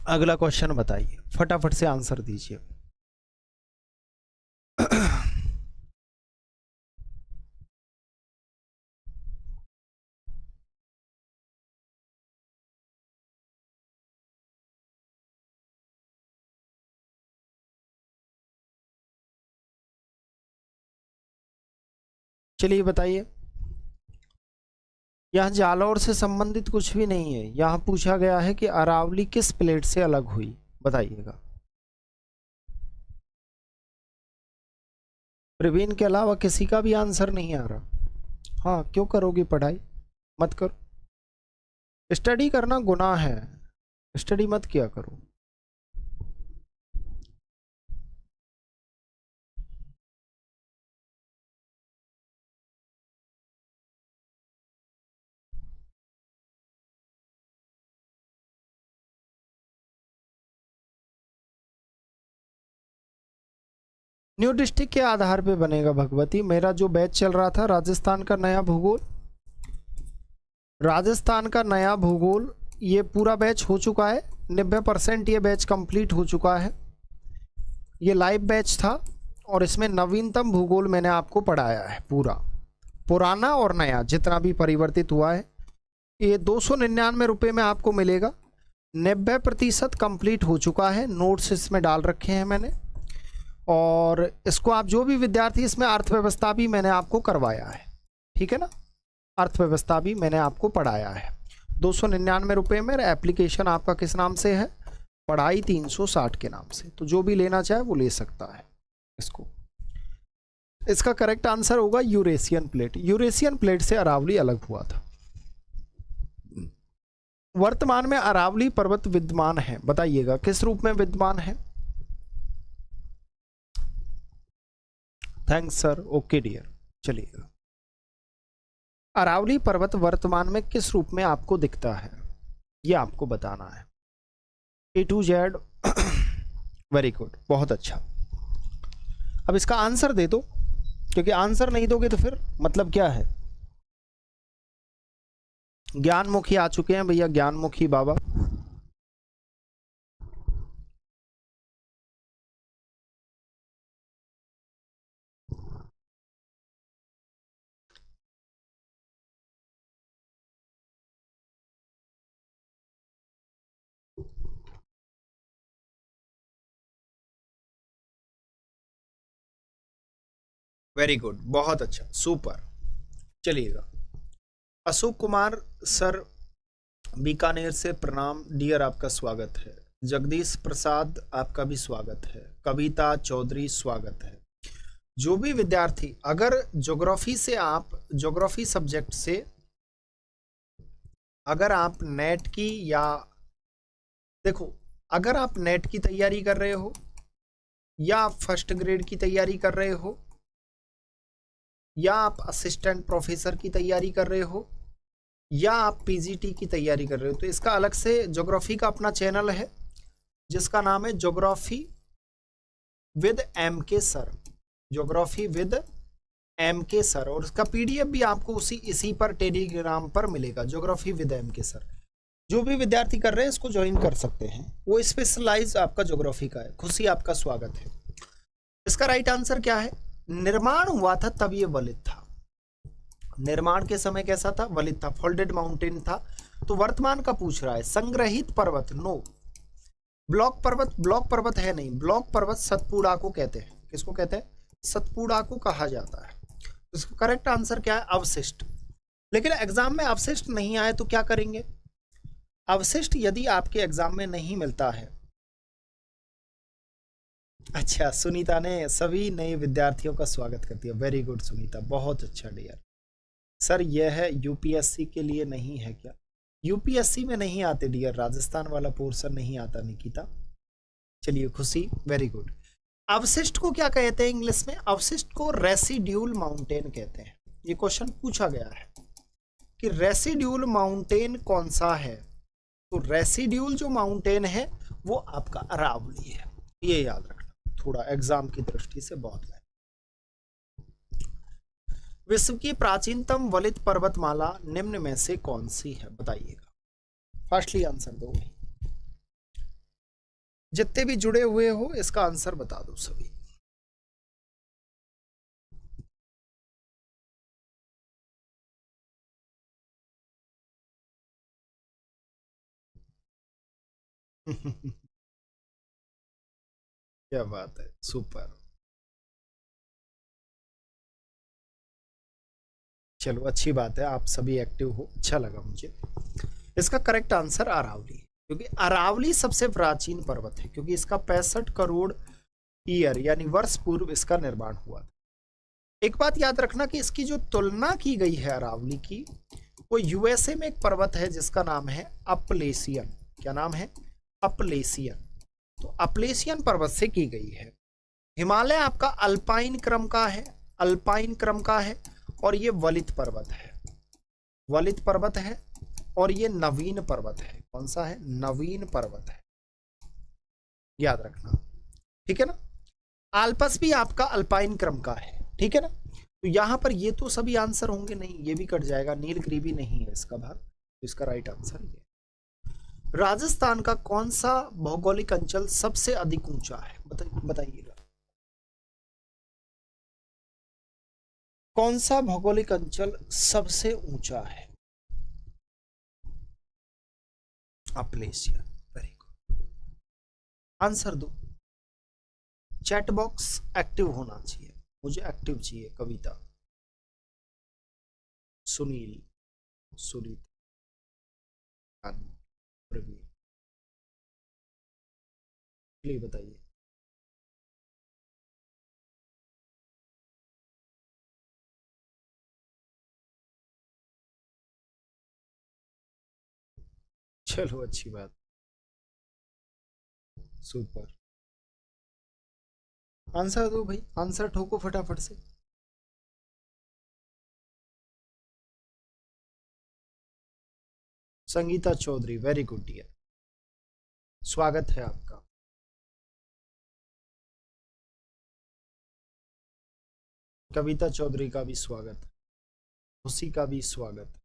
अगला क्वेश्चन बताइए, फटाफट से आंसर दीजिए। चलिए बताइए। यह जालौर से संबंधित कुछ भी नहीं है। यहां पूछा गया है कि अरावली किस प्लेट से अलग हुई, बताइएगा। प्रवीण के अलावा किसी का भी आंसर नहीं आ रहा। हाँ, क्यों करोगे पढ़ाई? मत करो। स्टडी करना गुनाह है, स्टडी मत किया करो। न्यू डिस्ट्रिक्ट के आधार पे बनेगा भगवती। मेरा जो बैच चल रहा था राजस्थान का नया भूगोल, राजस्थान का नया भूगोल, ये पूरा बैच हो चुका है। 90% ये बैच कंप्लीट हो चुका है। ये लाइव बैच था और इसमें नवीनतम भूगोल मैंने आपको पढ़ाया है पूरा, पुराना और नया जितना भी परिवर्तित हुआ है। ये 299 रुपये में आपको मिलेगा। 90% कंप्लीट हो चुका है। नोट्स इसमें डाल रखे हैं मैंने, और इसको आप जो भी विद्यार्थी, इसमें अर्थव्यवस्था भी मैंने आपको करवाया है, ठीक है ना। अर्थव्यवस्था भी मैंने आपको पढ़ाया है। 299 रुपये में। एप्लीकेशन आपका किस नाम से है? पढ़ाई 360 के नाम से। तो जो भी लेना चाहे वो ले सकता है इसको। इसका करेक्ट आंसर होगा यूरेशियन प्लेट। यूरेशियन प्लेट से अरावली अलग हुआ था। वर्तमान में अरावली पर्वत विद्यमान है, बताइएगा किस रूप में विद्यमान है? Thanks sir, okay dear. चलिएगा, अरावली पर्वत वर्तमान में किस रूप में आपको दिखता है ये आपको बताना है। A to Z। Very good, बहुत अच्छा। अब इसका आंसर दे दो, क्योंकि आंसर नहीं दोगे तो फिर मतलब क्या है। ज्ञानमुखी आ चुके हैं भैया, ज्ञानमुखी बाबा। वेरी गुड, बहुत अच्छा, सुपर। चलिएगा, अशोक कुमार सर बीकानेर से प्रणाम डियर, आपका स्वागत है। जगदीश प्रसाद आपका भी स्वागत है। कविता चौधरी स्वागत है। जो भी विद्यार्थी अगर ज्योग्राफी से, आप ज्योग्राफी सब्जेक्ट से अगर आप नेट की, या देखो अगर आप नेट की तैयारी कर रहे हो, या आप फर्स्ट ग्रेड की तैयारी कर रहे हो, या आप असिस्टेंट प्रोफेसर की तैयारी कर रहे हो, या आप पीजीटी की तैयारी कर रहे हो तो इसका अलग से ज्योग्राफी का अपना चैनल है जिसका नाम है ज्योग्राफी विद एम के सर, ज्योग्राफी विद एम के सर, और उसका पीडीएफ भी आपको इसी पर टेलीग्राम पर मिलेगा, ज्योग्राफी विद एम के सर। जो भी विद्यार्थी कर रहे हैं इसको ज्वाइन कर सकते हैं, वो स्पेशलाइज आपका ज्योग्राफी का है। खुशी आपका स्वागत है। इसका राइट आंसर क्या है? निर्माण हुआ था तब ये वलित था। निर्माण के समय कैसा था? वलित था, फोल्डेड माउंटेन था। तो वर्तमान का पूछ रहा है। संग्रहित पर्वत, नो। ब्लॉक पर्वत, ब्लॉक पर्वत है नहीं। ब्लॉक पर्वत सतपुड़ा को कहते हैं। किसको कहते हैं? सतपुड़ा को कहा जाता है। इसका करेक्ट आंसर क्या है? अवशिष्ट। लेकिन एग्जाम में अवशिष्ट नहीं आए तो क्या करेंगे? अवशिष्ट यदि आपके एग्जाम में नहीं मिलता है, अच्छा, सुनीता ने सभी नए विद्यार्थियों का स्वागत कर दिया। वेरी गुड सुनीता, बहुत अच्छा डियर। सर यह है यूपीएससी के लिए नहीं है क्या? यूपीएससी में नहीं आते डियर, राजस्थान वाला पोर्शन नहीं आता निकिता। चलिए खुशी, वेरी गुड। अवशिष्ट को क्या कहते हैं इंग्लिश में? अवशिष्ट को रेसिड्यूल माउंटेन कहते हैं। ये क्वेश्चन पूछा गया है कि रेसिड्यूल माउंटेन कौन सा है। तो रेसिड्यूल जो माउंटेन है वो आपका अरावली है, ये याद रखना, थोड़ा एग्जाम की दृष्टि से बहुत है। विश्व की प्राचीनतम वलित पर्वतमाला निम्न में से कौन सी है? बताइएगा, फास्टली आंसर दो। जितने भी जुड़े हुए हो इसका आंसर बता दो सभी। क्या बात है, सुपर। चलो अच्छी बात है, आप सभी एक्टिव हो, अच्छा लगा मुझे। इसका करेक्ट आंसर अरावली, क्योंकि अरावली सबसे प्राचीन पर्वत है, क्योंकि इसका 65 करोड़ ईयर यानी वर्ष पूर्व इसका निर्माण हुआ था। एक बात याद रखना कि इसकी जो तुलना की गई है अरावली की, वो यूएसए में एक पर्वत है जिसका नाम है अपलेसियन। क्या नाम है? अपलेसियन। तो अपलेसियन पर्वत से की गई है। हिमालय आपका अल्पाइन क्रम का है, अल्पाइन क्रम का है, और ये वलित पर्वत है, वलित पर्वत है, और ये नवीन पर्वत है। कौन सा है? नवीन पर्वत है, याद रखना, ठीक है ना। आल्पस भी आपका अल्पाइन क्रम का है, ठीक है ना। तो यहां पर ये तो सभी आंसर होंगे नहीं, ये भी कट जाएगा। नीलगिरी भी नहीं है इसका भाग, तो इसका राइट आंसर ये। राजस्थान का कौन सा भौगोलिक अंचल सबसे अधिक ऊंचा है? बताइएगा, कौन सा भौगोलिक अंचल सबसे ऊंचा है? अपलेशिया, वेरी गुड। आंसर दो। चैट बॉक्स एक्टिव होना चाहिए, मुझे एक्टिव चाहिए। कविता, सुनील, सुनीता, प्रवीण, प्लीज बताइए। चलो अच्छी बात, सुपर। आंसर दो भाई, आंसर ठोको फटाफट से। Sangeeta Chaudhary, very good dear, स्वागत है आपका। कविता चौधरी का भी स्वागत, उसी का भी स्वागत।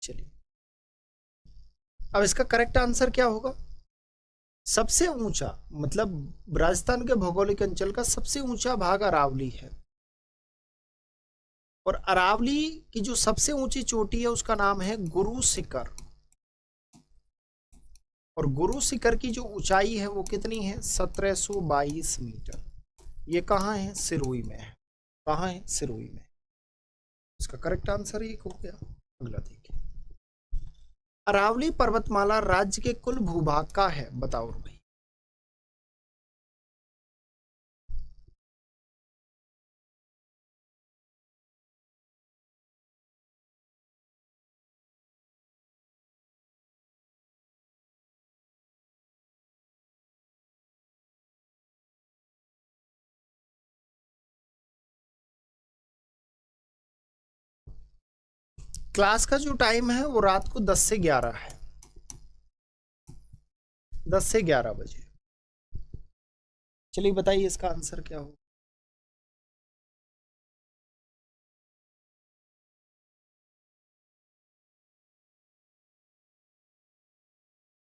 चलिए, अब इसका करेक्ट आंसर क्या होगा? सबसे ऊंचा मतलब राजस्थान के भौगोलिक अंचल का सबसे ऊंचा भाग अरावली है, और अरावली की जो सबसे ऊंची चोटी है उसका नाम है गुरु शिखर। और गुरु शिखर की जो ऊंचाई है वो कितनी है? 1722 मीटर। ये कहाँ है? सिरोही में है। कहाँ है? सिरोही में। इसका करेक्ट आंसर ये हो गया। अगला देखिए, अरावली पर्वतमाला राज्य के कुल भूभाग का है, बताओ भाई। क्लास का जो टाइम है वो रात को 10 से 11 है, 10 से 11 बजे। चलिए बताइए इसका आंसर क्या हो।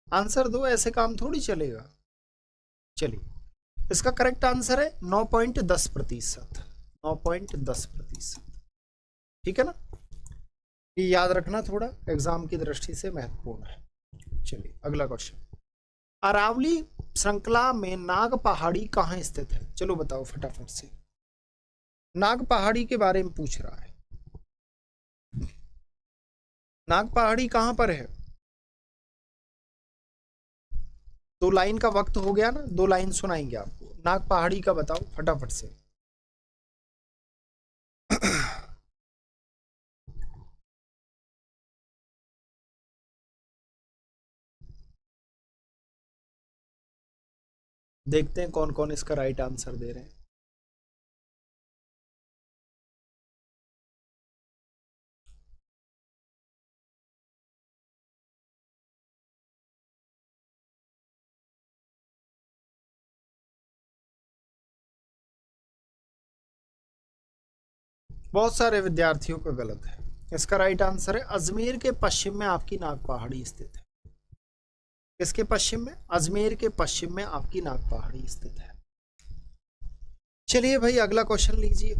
आंसर दो, ऐसे काम थोड़ी चलेगा। चलिए इसका करेक्ट आंसर है 9.10%, 9.10%। ठीक है ना, ये याद रखना, थोड़ा एग्जाम की दृष्टि से महत्वपूर्ण है। चलिए अगला क्वेश्चन, अरावली श्रृंखला में नाग पहाड़ी कहाँ स्थित है? चलो बताओ फटाफट से। नाग पहाड़ी के बारे में पूछ रहा है। नाग पहाड़ी कहां पर है? 2 लाइन का वक्त हो गया ना, 2 लाइन सुनाएंगे आपको। नाग पहाड़ी का बताओ फटाफट से। देखते हैं कौन कौन इसका राइट आंसर दे रहे हैं। बहुत सारे विद्यार्थियों का गलत है। इसका राइट आंसर है अजमेर के पश्चिम में आपकी नाग पहाड़ी स्थित है। इसके पश्चिम में, अजमेर के पश्चिम में आपकी नाग पहाड़ी स्थित है। चलिए भाई अगला क्वेश्चन लीजिए।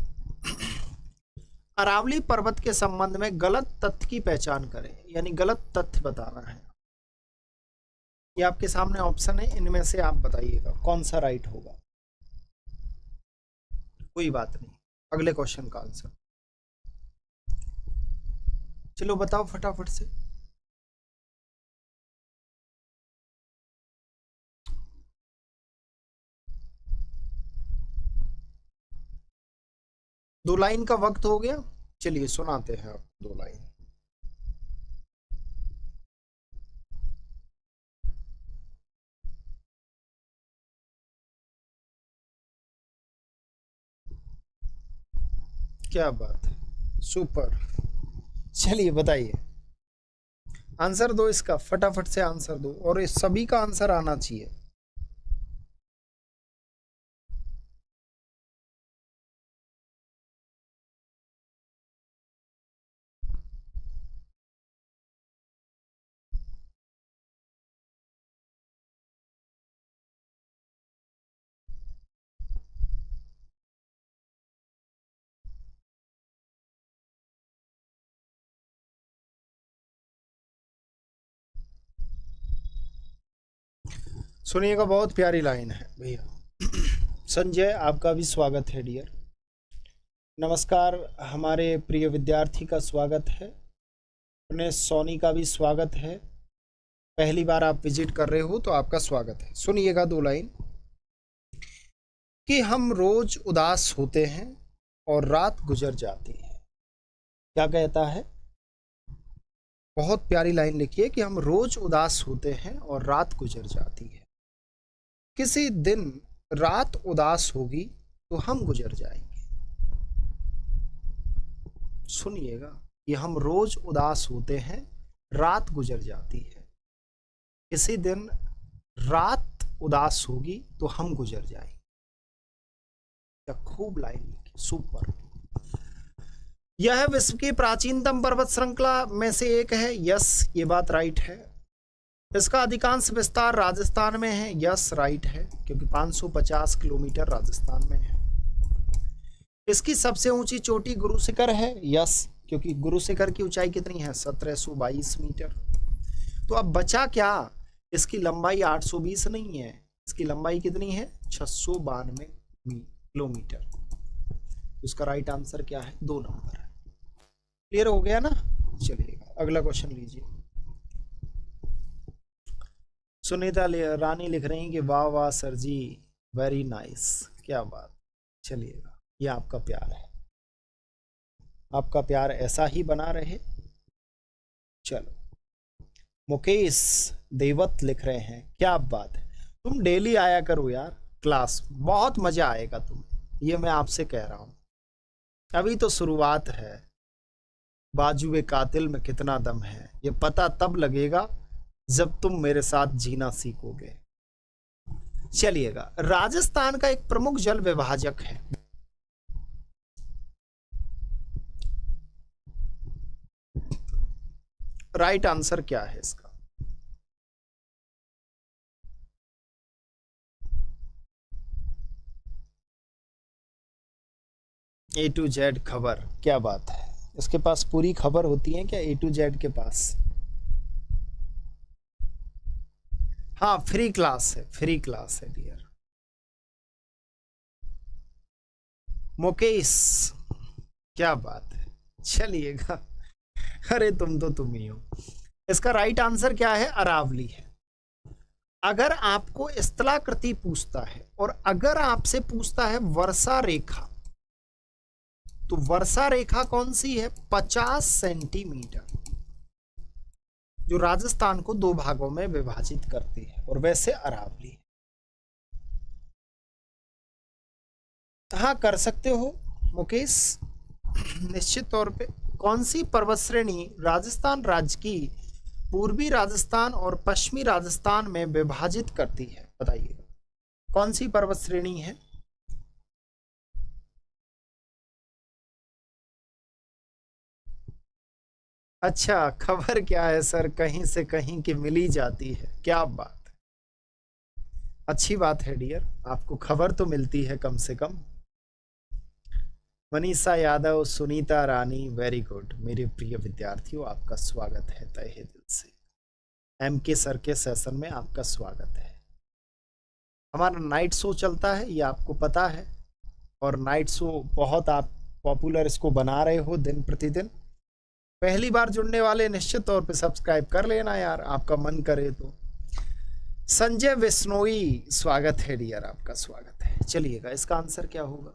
अरावली पर्वत के संबंध में गलत तथ्य की पहचान करें, यानी गलत तथ्य बताना है। ये आपके सामने ऑप्शन है, इनमें से आप बताइएगा कौन सा राइट होगा। कोई बात नहीं, अगले क्वेश्चन का आंसर चलो बताओ फटाफट से। दो लाइन का वक्त हो गया, चलिए सुनाते हैं आप 2 लाइन। क्या बात है, सुपर। चलिए बताइए, आंसर दो इसका, फटाफट से आंसर दो, और इस सभी का आंसर आना चाहिए। सुनिएगा, बहुत प्यारी लाइन है भैया। संजय आपका भी स्वागत है डियर। नमस्कार, हमारे प्रिय विद्यार्थी का स्वागत है। अपने सोनी का भी स्वागत है। पहली बार आप विजिट कर रहे हो तो आपका स्वागत है। सुनिएगा 2 लाइन, कि हम रोज उदास होते हैं और रात गुजर जाती है। क्या कहता है? बहुत प्यारी लाइन लिखी है कि हम रोज उदास होते हैं और रात गुजर जाती है। किसी दिन रात उदास होगी तो हम गुजर जाएंगे। सुनिएगा, ये हम रोज उदास होते हैं, रात गुजर जाती है। किसी दिन रात उदास होगी तो हम गुजर जाएंगे। क्या खूब लाइन लिखी, सुपर। यह विश्व की प्राचीनतम पर्वत श्रृंखला में से एक है। यस, ये बात राइट है। इसका अधिकांश विस्तार राजस्थान में है। यस राइट है, क्योंकि 550 किलोमीटर राजस्थान में है। इसकी सबसे ऊंची चोटी गुरु शिखर है। यस, क्योंकि गुरु शिखर की ऊंचाई कितनी है? 1722 मीटर। तो अब बचा क्या? इसकी लंबाई 820 नहीं है, इसकी लंबाई कितनी है? 692 किलोमीटर। इसका राइट आंसर क्या है? 2 नंबर है। क्लियर हो गया ना? चलिएगा अगला क्वेश्चन लीजिए। सुनीता रानी लिख रही हैं कि वाह वाह सर जी, वेरी नाइस, क्या बात। चलिएगा, ये आपका प्यार है, आपका प्यार ऐसा ही बना रहे। चलो, मुकेश देवत लिख रहे हैं, क्या बात है, तुम डेली आया करो यार क्लास, बहुत मजा आएगा तुम्हें, ये मैं आपसे कह रहा हूं। अभी तो शुरुआत है, बाजुए कातिल में कितना दम है, ये पता तब लगेगा जब तुम मेरे साथ जीना सीखोगे। चलिएगा, राजस्थान का एक प्रमुख जल विभाजक है। राइट आंसर क्या है इसका? ए टू जेड खबर, क्या बात है, इसके पास पूरी खबर होती है क्या ए टू जेड के पास? हाँ, फ्री क्लास है, फ्री क्लास है डियर। मुकेश, क्या बात है, चलिएगा। अरे तुम ही हो। इसका राइट आंसर क्या है? अरावली है। अगर आपको स्थलाकृति पूछता है और अगर आपसे पूछता है वर्षा रेखा, तो वर्षा रेखा कौन सी है? 50 सेंटीमीटर, जो राजस्थान को दो भागों में विभाजित करती है, और वैसे अरावली है। हाँ, कर सकते हो मुकेश, निश्चित तौर पे। कौन सी पर्वत श्रेणी राजस्थान राज्य की पूर्वी राजस्थान और पश्चिमी राजस्थान में विभाजित करती है? बताइएगा, कौन सी पर्वत श्रेणी है? अच्छा, खबर क्या है सर, कहीं से कहीं की मिली जाती है, क्या बात है, अच्छी बात है डियर, आपको खबर तो मिलती है कम से कम। मनीषा यादव, सुनीता रानी, वेरी गुड। मेरे प्रिय विद्यार्थियों, आपका स्वागत है तहे दिल से। एम के सर के सेशन में आपका स्वागत है। हमारा नाइट शो चलता है, ये आपको पता है, और नाइट शो बहुत आप पॉपुलर इसको बना रहे हो दिन प्रतिदिन। पहली बार जुड़ने वाले निश्चित तौर पे सब्सक्राइब कर लेना यार, आपका मन करे तो। संजय बिश्नोई, स्वागत है डियर, आपका स्वागत है। चलिएगा, इसका आंसर क्या होगा?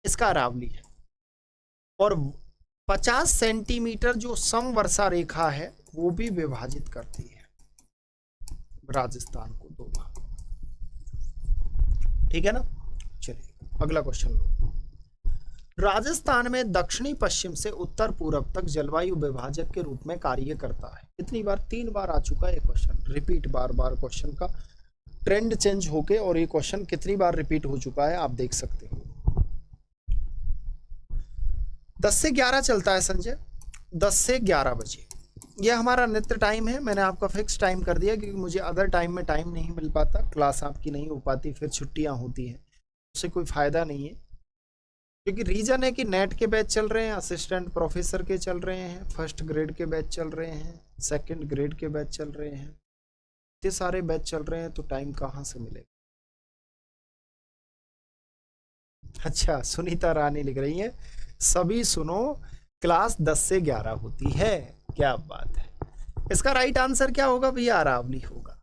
इसका अरावली है। और 50 सेंटीमीटर जो समवर्षा रेखा है वो भी विभाजित करती है राजस्थान को दो भाग, ठीक है ना? चलिए अगला क्वेश्चन लो। राजस्थान में दक्षिणी पश्चिम से उत्तर पूर्व तक जलवायु विभाजक के रूप में कार्य करता है। कितनी बार? 3 बार आ चुका है क्वेश्चन, रिपीट बार बार क्वेश्चन का ट्रेंड चेंज होके, और ये क्वेश्चन कितनी बार रिपीट हो चुका है आप देख सकते हो। 10 से 11 चलता है संजय, 10 से 11 बजे यह हमारा नित्य टाइम है। मैंने आपका फिक्स टाइम कर दिया क्योंकि मुझे अदर टाइम में टाइम नहीं मिल पाता, क्लास आपकी नहीं हो पाती, फिर छुट्टियां होती हैं, उससे कोई फायदा नहीं है। क्योंकि रीजन है कि नेट के बैच चल रहे हैं, असिस्टेंट प्रोफेसर के चल रहे हैं, फर्स्ट ग्रेड के बैच चल रहे हैं, सेकंड ग्रेड के बैच चल रहे हैं, इतने सारे बैच चल रहे हैं, तो टाइम कहाँ से मिलेगा? अच्छा, सुनीता रानी लिख रही है, सभी सुनो, क्लास 10 से 11 होती है, क्या बात है। इसका राइट आंसर क्या होगा भैया? अरावली होगा,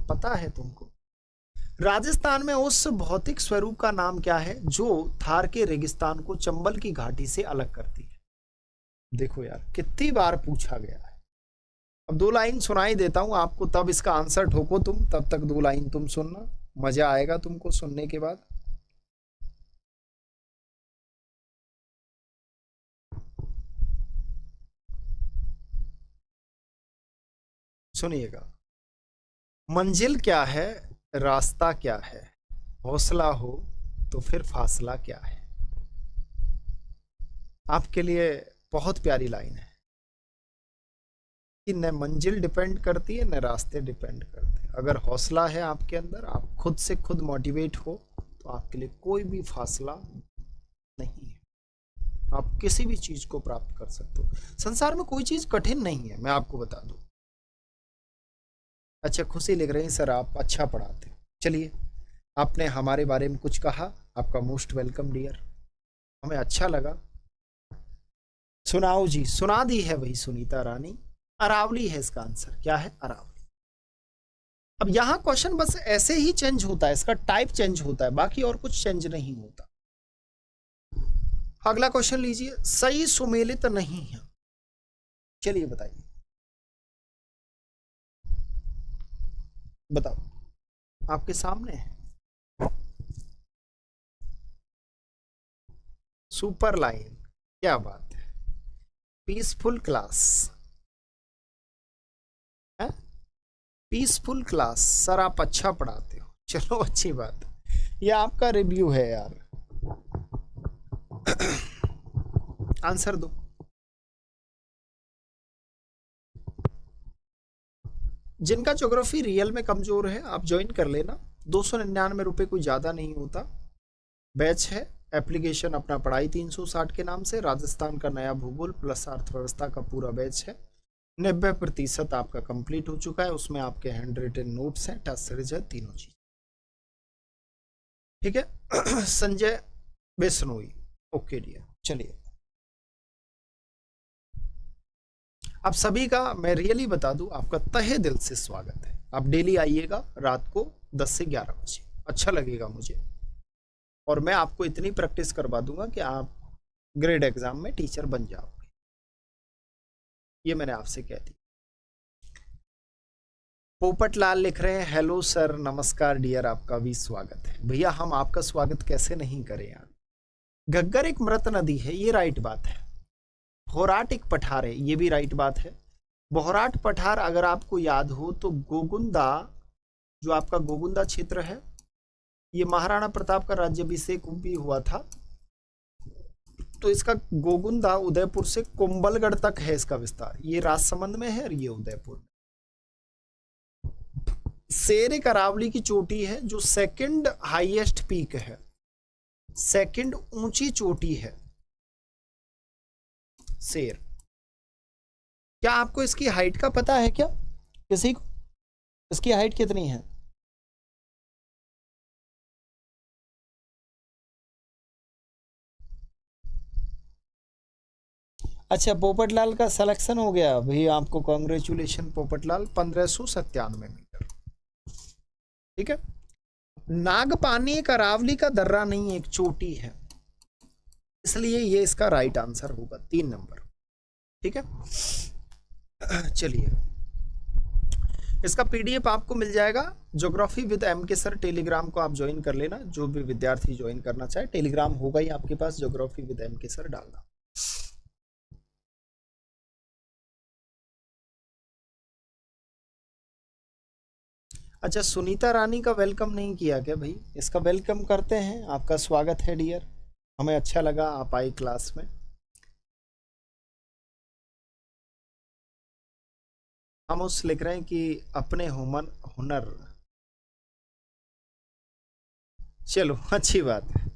पता है तुमको। राजस्थान में उस भौतिक स्वरूप का नाम क्या है जो थार के रेगिस्तान को चंबल की घाटी से अलग करती है? देखो यार, कितनी बार पूछा गया है। अब 2 लाइन सुनाई देता हूं आपको, तब इसका आंसर ठोको तुम, तब तक 2 लाइन तुम सुनना, मजा आएगा तुमको सुनने के बाद। सुनिएगा, मंजिल क्या है, रास्ता क्या है, हौसला हो तो फिर फासला क्या है? आपके लिए बहुत प्यारी लाइन है कि न मंजिल डिपेंड करती है न रास्ते डिपेंड करते हैं। अगर हौसला है आपके अंदर, आप खुद से खुद मोटिवेट हो, तो आपके लिए कोई भी फासला नहीं है, आप किसी भी चीज को प्राप्त कर सकते हो। संसार में कोई चीज कठिन नहीं है, मैं आपको बता दूं। अच्छा, खुशी लिख रही सर आप अच्छा पढ़ाते हो। चलिए, आपने हमारे बारे में कुछ कहा, आपका मोस्ट वेलकम डियर, हमें अच्छा लगा। सुनाओ जी, सुना दी है वही सुनीता रानी, अरावली है इसका आंसर। क्या है? अरावली। अब यहां क्वेश्चन बस ऐसे ही चेंज होता है, इसका टाइप चेंज होता है, बाकी और कुछ चेंज नहीं होता। अगला क्वेश्चन लीजिए, सही सुमेलित नहीं है, चलिए बताइए, बताओ, आपके सामने है। सुपर लाइन, क्या बात है, पीसफुल क्लास है, पीसफुल क्लास। सर आप अच्छा पढ़ाते हो, चलो अच्छी बात है, ये आपका रिव्यू है यार। आंसर दो। जिनका ज्योग्राफी रियल में कमजोर है आप ज्वाइन कर लेना, 299 रुपये कोई ज्यादा नहीं होता। बैच है, एप्लीकेशन अपना पढ़ाई 360 के नाम से, राजस्थान का नया भूगोल प्लस अर्थव्यवस्था का पूरा बैच है। 90% आपका कंप्लीट हो चुका है, उसमें आपके हैंड रिटन नोट्स हैं, टेस्ट सीरीज है, तीनों चीज ठीक है। Sanjay Bishnoi, okay dear. चलिए आप सभी का मैं रियली बता दूं, आपका तहे दिल से स्वागत है। आप डेली आइएगा रात को 10 से 11 बजे, अच्छा लगेगा मुझे, और मैं आपको इतनी प्रैक्टिस करवा दूंगा कि आप ग्रेड एग्जाम में टीचर बन जाओगे, ये मैंने आपसे कह दी। पोपट लाल लिख रहे हैं हेलो सर, नमस्कार डियर, आपका भी स्वागत है। भैया हम आपका स्वागत कैसे नहीं करें यार। घग्गर एक मृत नदी है, ये राइट बात है। होराट एक पठार है, ये भी राइट बात है। बोहराट पठार अगर आपको याद हो तो गोगुंदा, जो आपका गोगुंदा क्षेत्र है, ये महाराणा प्रताप का राज्याभिषेक भी हुआ था, तो इसका गोगुंदा उदयपुर से कुंभलगढ़ तक है इसका विस्तार। ये राजसमंद में है और ये उदयपुर में। शेर एक अरावली की चोटी है जो सेकंड हाईएस्ट पीक है, सेकंड ऊंची चोटी है शेर। क्या आपको इसकी हाइट का पता है क्या किसी को? इसकी हाइट कितनी है? अच्छा, पोपटलाल का सिलेक्शन हो गया भैया, आपको कांग्रेचुलेशन पोपटलाल। 1597 मीटर, ठीक है। नागपानी एक अरावली का दर्रा नहीं, एक चोटी है, इसलिए ये इसका राइट आंसर होगा, 3 नंबर, ठीक है। चलिए इसका पीडीएफ आपको मिल जाएगा ज्योग्राफी विद एम के सर, टेलीग्राम को आप ज्वाइन कर लेना, जो भी विद्यार्थी ज्वाइन करना चाहे, टेलीग्राम होगा ही आपके पास, ज्योग्राफी विद एम के सर डालना। अच्छा, सुनीता रानी का वेलकम नहीं किया क्या भाई? इसका वेलकम करते हैं, आपका स्वागत है डियर, हमें अच्छा लगा आप आई क्लास में। हम उस लिख रहे हैं कि अपने हुनर, चलो अच्छी बात है।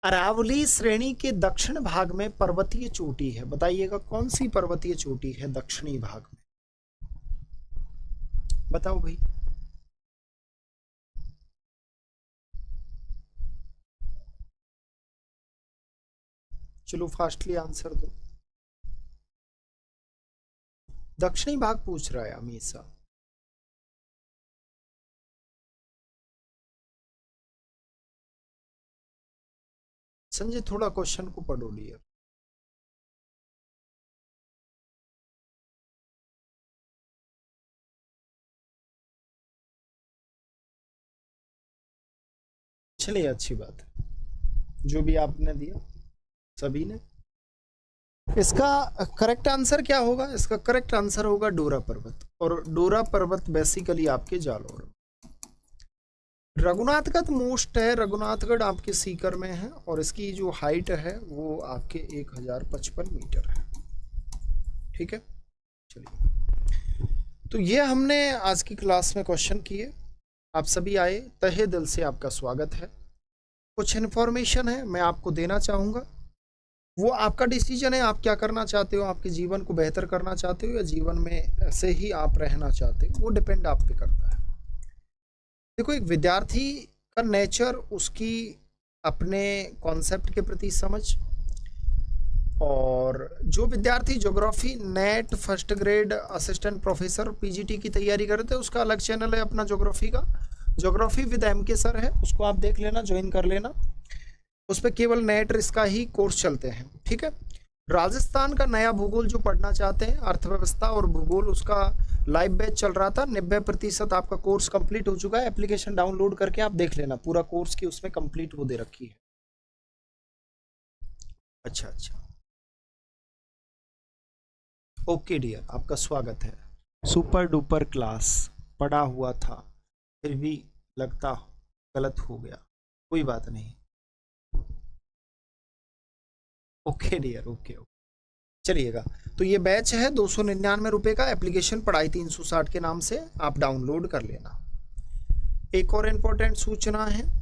अरावली श्रेणी के दक्षिण भाग में पर्वतीय चोटी है, बताइएगा कौन सी पर्वतीय चोटी है दक्षिणी भाग में, बताओ भाई। चलो फास्टली आंसर दो। दक्षिणी भाग पूछ रहा है हमेशा। संजय थोड़ा क्वेश्चन को पढ़ो लिया। चलिए अच्छी बात है, जो भी आपने दिया सभी ने। इसका करेक्ट आंसर क्या होगा? इसका करेक्ट आंसर होगा डोरा पर्वत, और डोरा पर्वत बेसिकली आपके जालौर। रघुनाथगढ़ मोस्ट है, रघुनाथगढ़ आपके सीकर में है, और इसकी जो हाइट है वो आपके 1055 मीटर है, ठीक है। चलिए, तो ये हमने आज की क्लास में क्वेश्चन किए। आप सभी आए, तहे दिल से आपका स्वागत है। कुछ इन्फॉर्मेशन है मैं आपको देना चाहूँगा, वो आपका डिसीजन है, आप क्या करना चाहते हो, आपके जीवन को बेहतर करना चाहते हो या जीवन में ऐसे ही आप रहना चाहते हो, वो डिपेंड आप पे करता है। देखो, एक विद्यार्थी का नेचर, उसकी अपने कॉन्सेप्ट के प्रति समझ, और जो विद्यार्थी geography net first grade assistant professor PGT की तैयारी करते हैं, उसका अलग चैनल है अपना ज्योग्राफी का, ज्योग्राफी विद एम के सर है, उसको आप देख लेना, ज्वाइन कर लेना। उस पर केवल नेट इसका ही कोर्स चलते हैं, ठीक है। राजस्थान का नया भूगोल जो पढ़ना चाहते हैं, अर्थव्यवस्था और भूगोल, उसका लाइव बैच चल रहा था, 90% आपका कोर्स कंप्लीट हो चुका है। एप्लीकेशन डाउनलोड करके आप देख लेना, पूरा कोर्स की उसमें कंप्लीट वो दे रखी है। अच्छा अच्छा, ओके डियर, आपका स्वागत है। सुपर डुपर क्लास पढ़ा हुआ था, फिर भी लगता गलत हो गया, कोई बात नहीं। ओके डियर, ओके ओके, चलिएगा। तो ये बैच है 299 रुपए का, एप्लीकेशन पढ़ाई 360 के नाम से आप डाउनलोड कर लेना। एक और इम्पोर्टेंट सूचना है,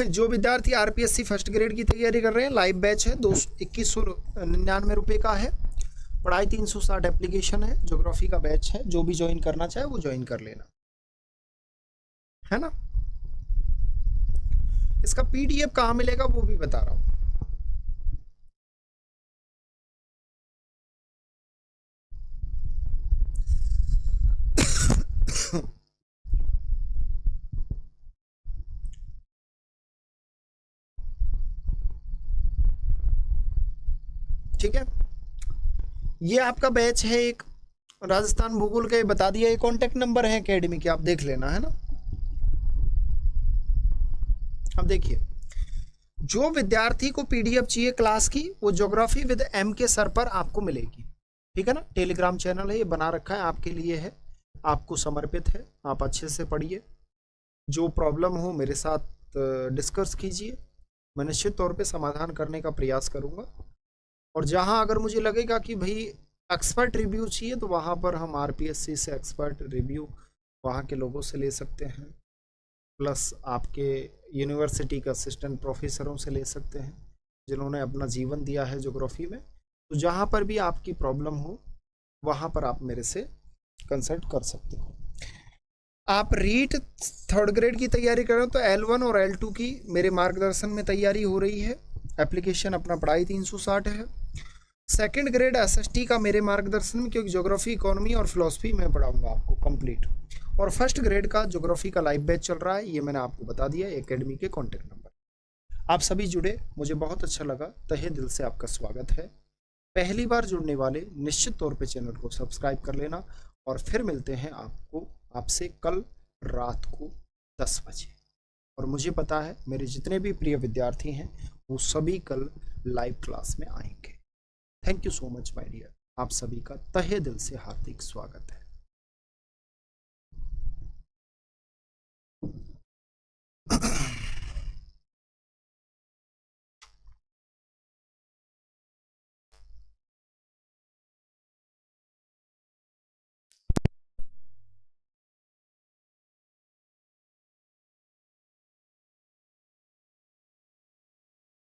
जो विद्यार्थी आरपीएससी फर्स्ट ग्रेड की तैयारी कर रहे हैं, लाइव बैच है, 2199 का है, पढ़ाई 360 एप्लीकेशन है, ज्योग्राफी का बैच है। जो भी ज्वाइन करना चाहे वो ज्वाइन कर लेना, है ना। इसका पीडीएफ कहाँ मिलेगा वो भी बता रहा हूं। ठीक है, ये आपका बैच है एक, राजस्थान भूगोल का, बता दिया। ये कॉन्टेक्ट नंबर है एकेडमी के, आप देख लेना, है ना। अब देखिए, जो विद्यार्थी को पीडीएफ चाहिए क्लास की, वो ज्योग्राफी विद एम के सर पर आपको मिलेगी, ठीक है ना। टेलीग्राम चैनल है, ये बना रखा है आपके लिए, है आपको समर्पित है, आप अच्छे से पढ़िए। जो प्रॉब्लम हो मेरे साथ डिस्कस कीजिए, मैं निश्चित तौर पे समाधान करने का प्रयास करूंगा। और जहां अगर मुझे लगेगा कि भाई एक्सपर्ट रिव्यू चाहिए, तो वहां पर हम आरपीएससी से एक्सपर्ट रिव्यू वहां के लोगों से ले सकते हैं, प्लस आपके यूनिवर्सिटी के असिस्टेंट प्रोफेसरों से ले सकते हैं, जिन्होंने अपना जीवन दिया है ज्योग्राफी में। तो जहाँ पर भी आपकी प्रॉब्लम हो, वहाँ पर आप मेरे से कंसल्ट कर सकते हो। आप रीट थर्ड ग्रेड की तैयारी कर रहे हो तो L1 और L2 की मेरे मार्गदर्शन में तैयारी हो रही है। एप्लीकेशन अपना पढ़ाई 360 है। सेकंड ग्रेड SST का मेरे मार्गदर्शन में, क्योंकि ज्योग्राफी, इकोनॉमी और फिलोसफी में पढ़ाऊंगा आपको कंप्लीट। और फर्स्ट ग्रेड का ज्योग्राफी का लाइव बैच चल रहा है, ये मैंने आपको बता दिया, एकेडमी के कॉन्टेक्ट नंबर। आप सभी जुड़े, मुझे बहुत अच्छा लगा, तहे दिल से आपका स्वागत है। पहली बार जुड़ने वाले निश्चित तौर पे चैनल को सब्सक्राइब कर लेना, और फिर मिलते हैं आपसे कल रात को 10 बजे। और मुझे पता है मेरे जितने भी प्रिय विद्यार्थी हैं वो सभी कल लाइव क्लास में आएंगे। Thank you so much my dear, आप सभी का तहे दिल से हार्दिक स्वागत है।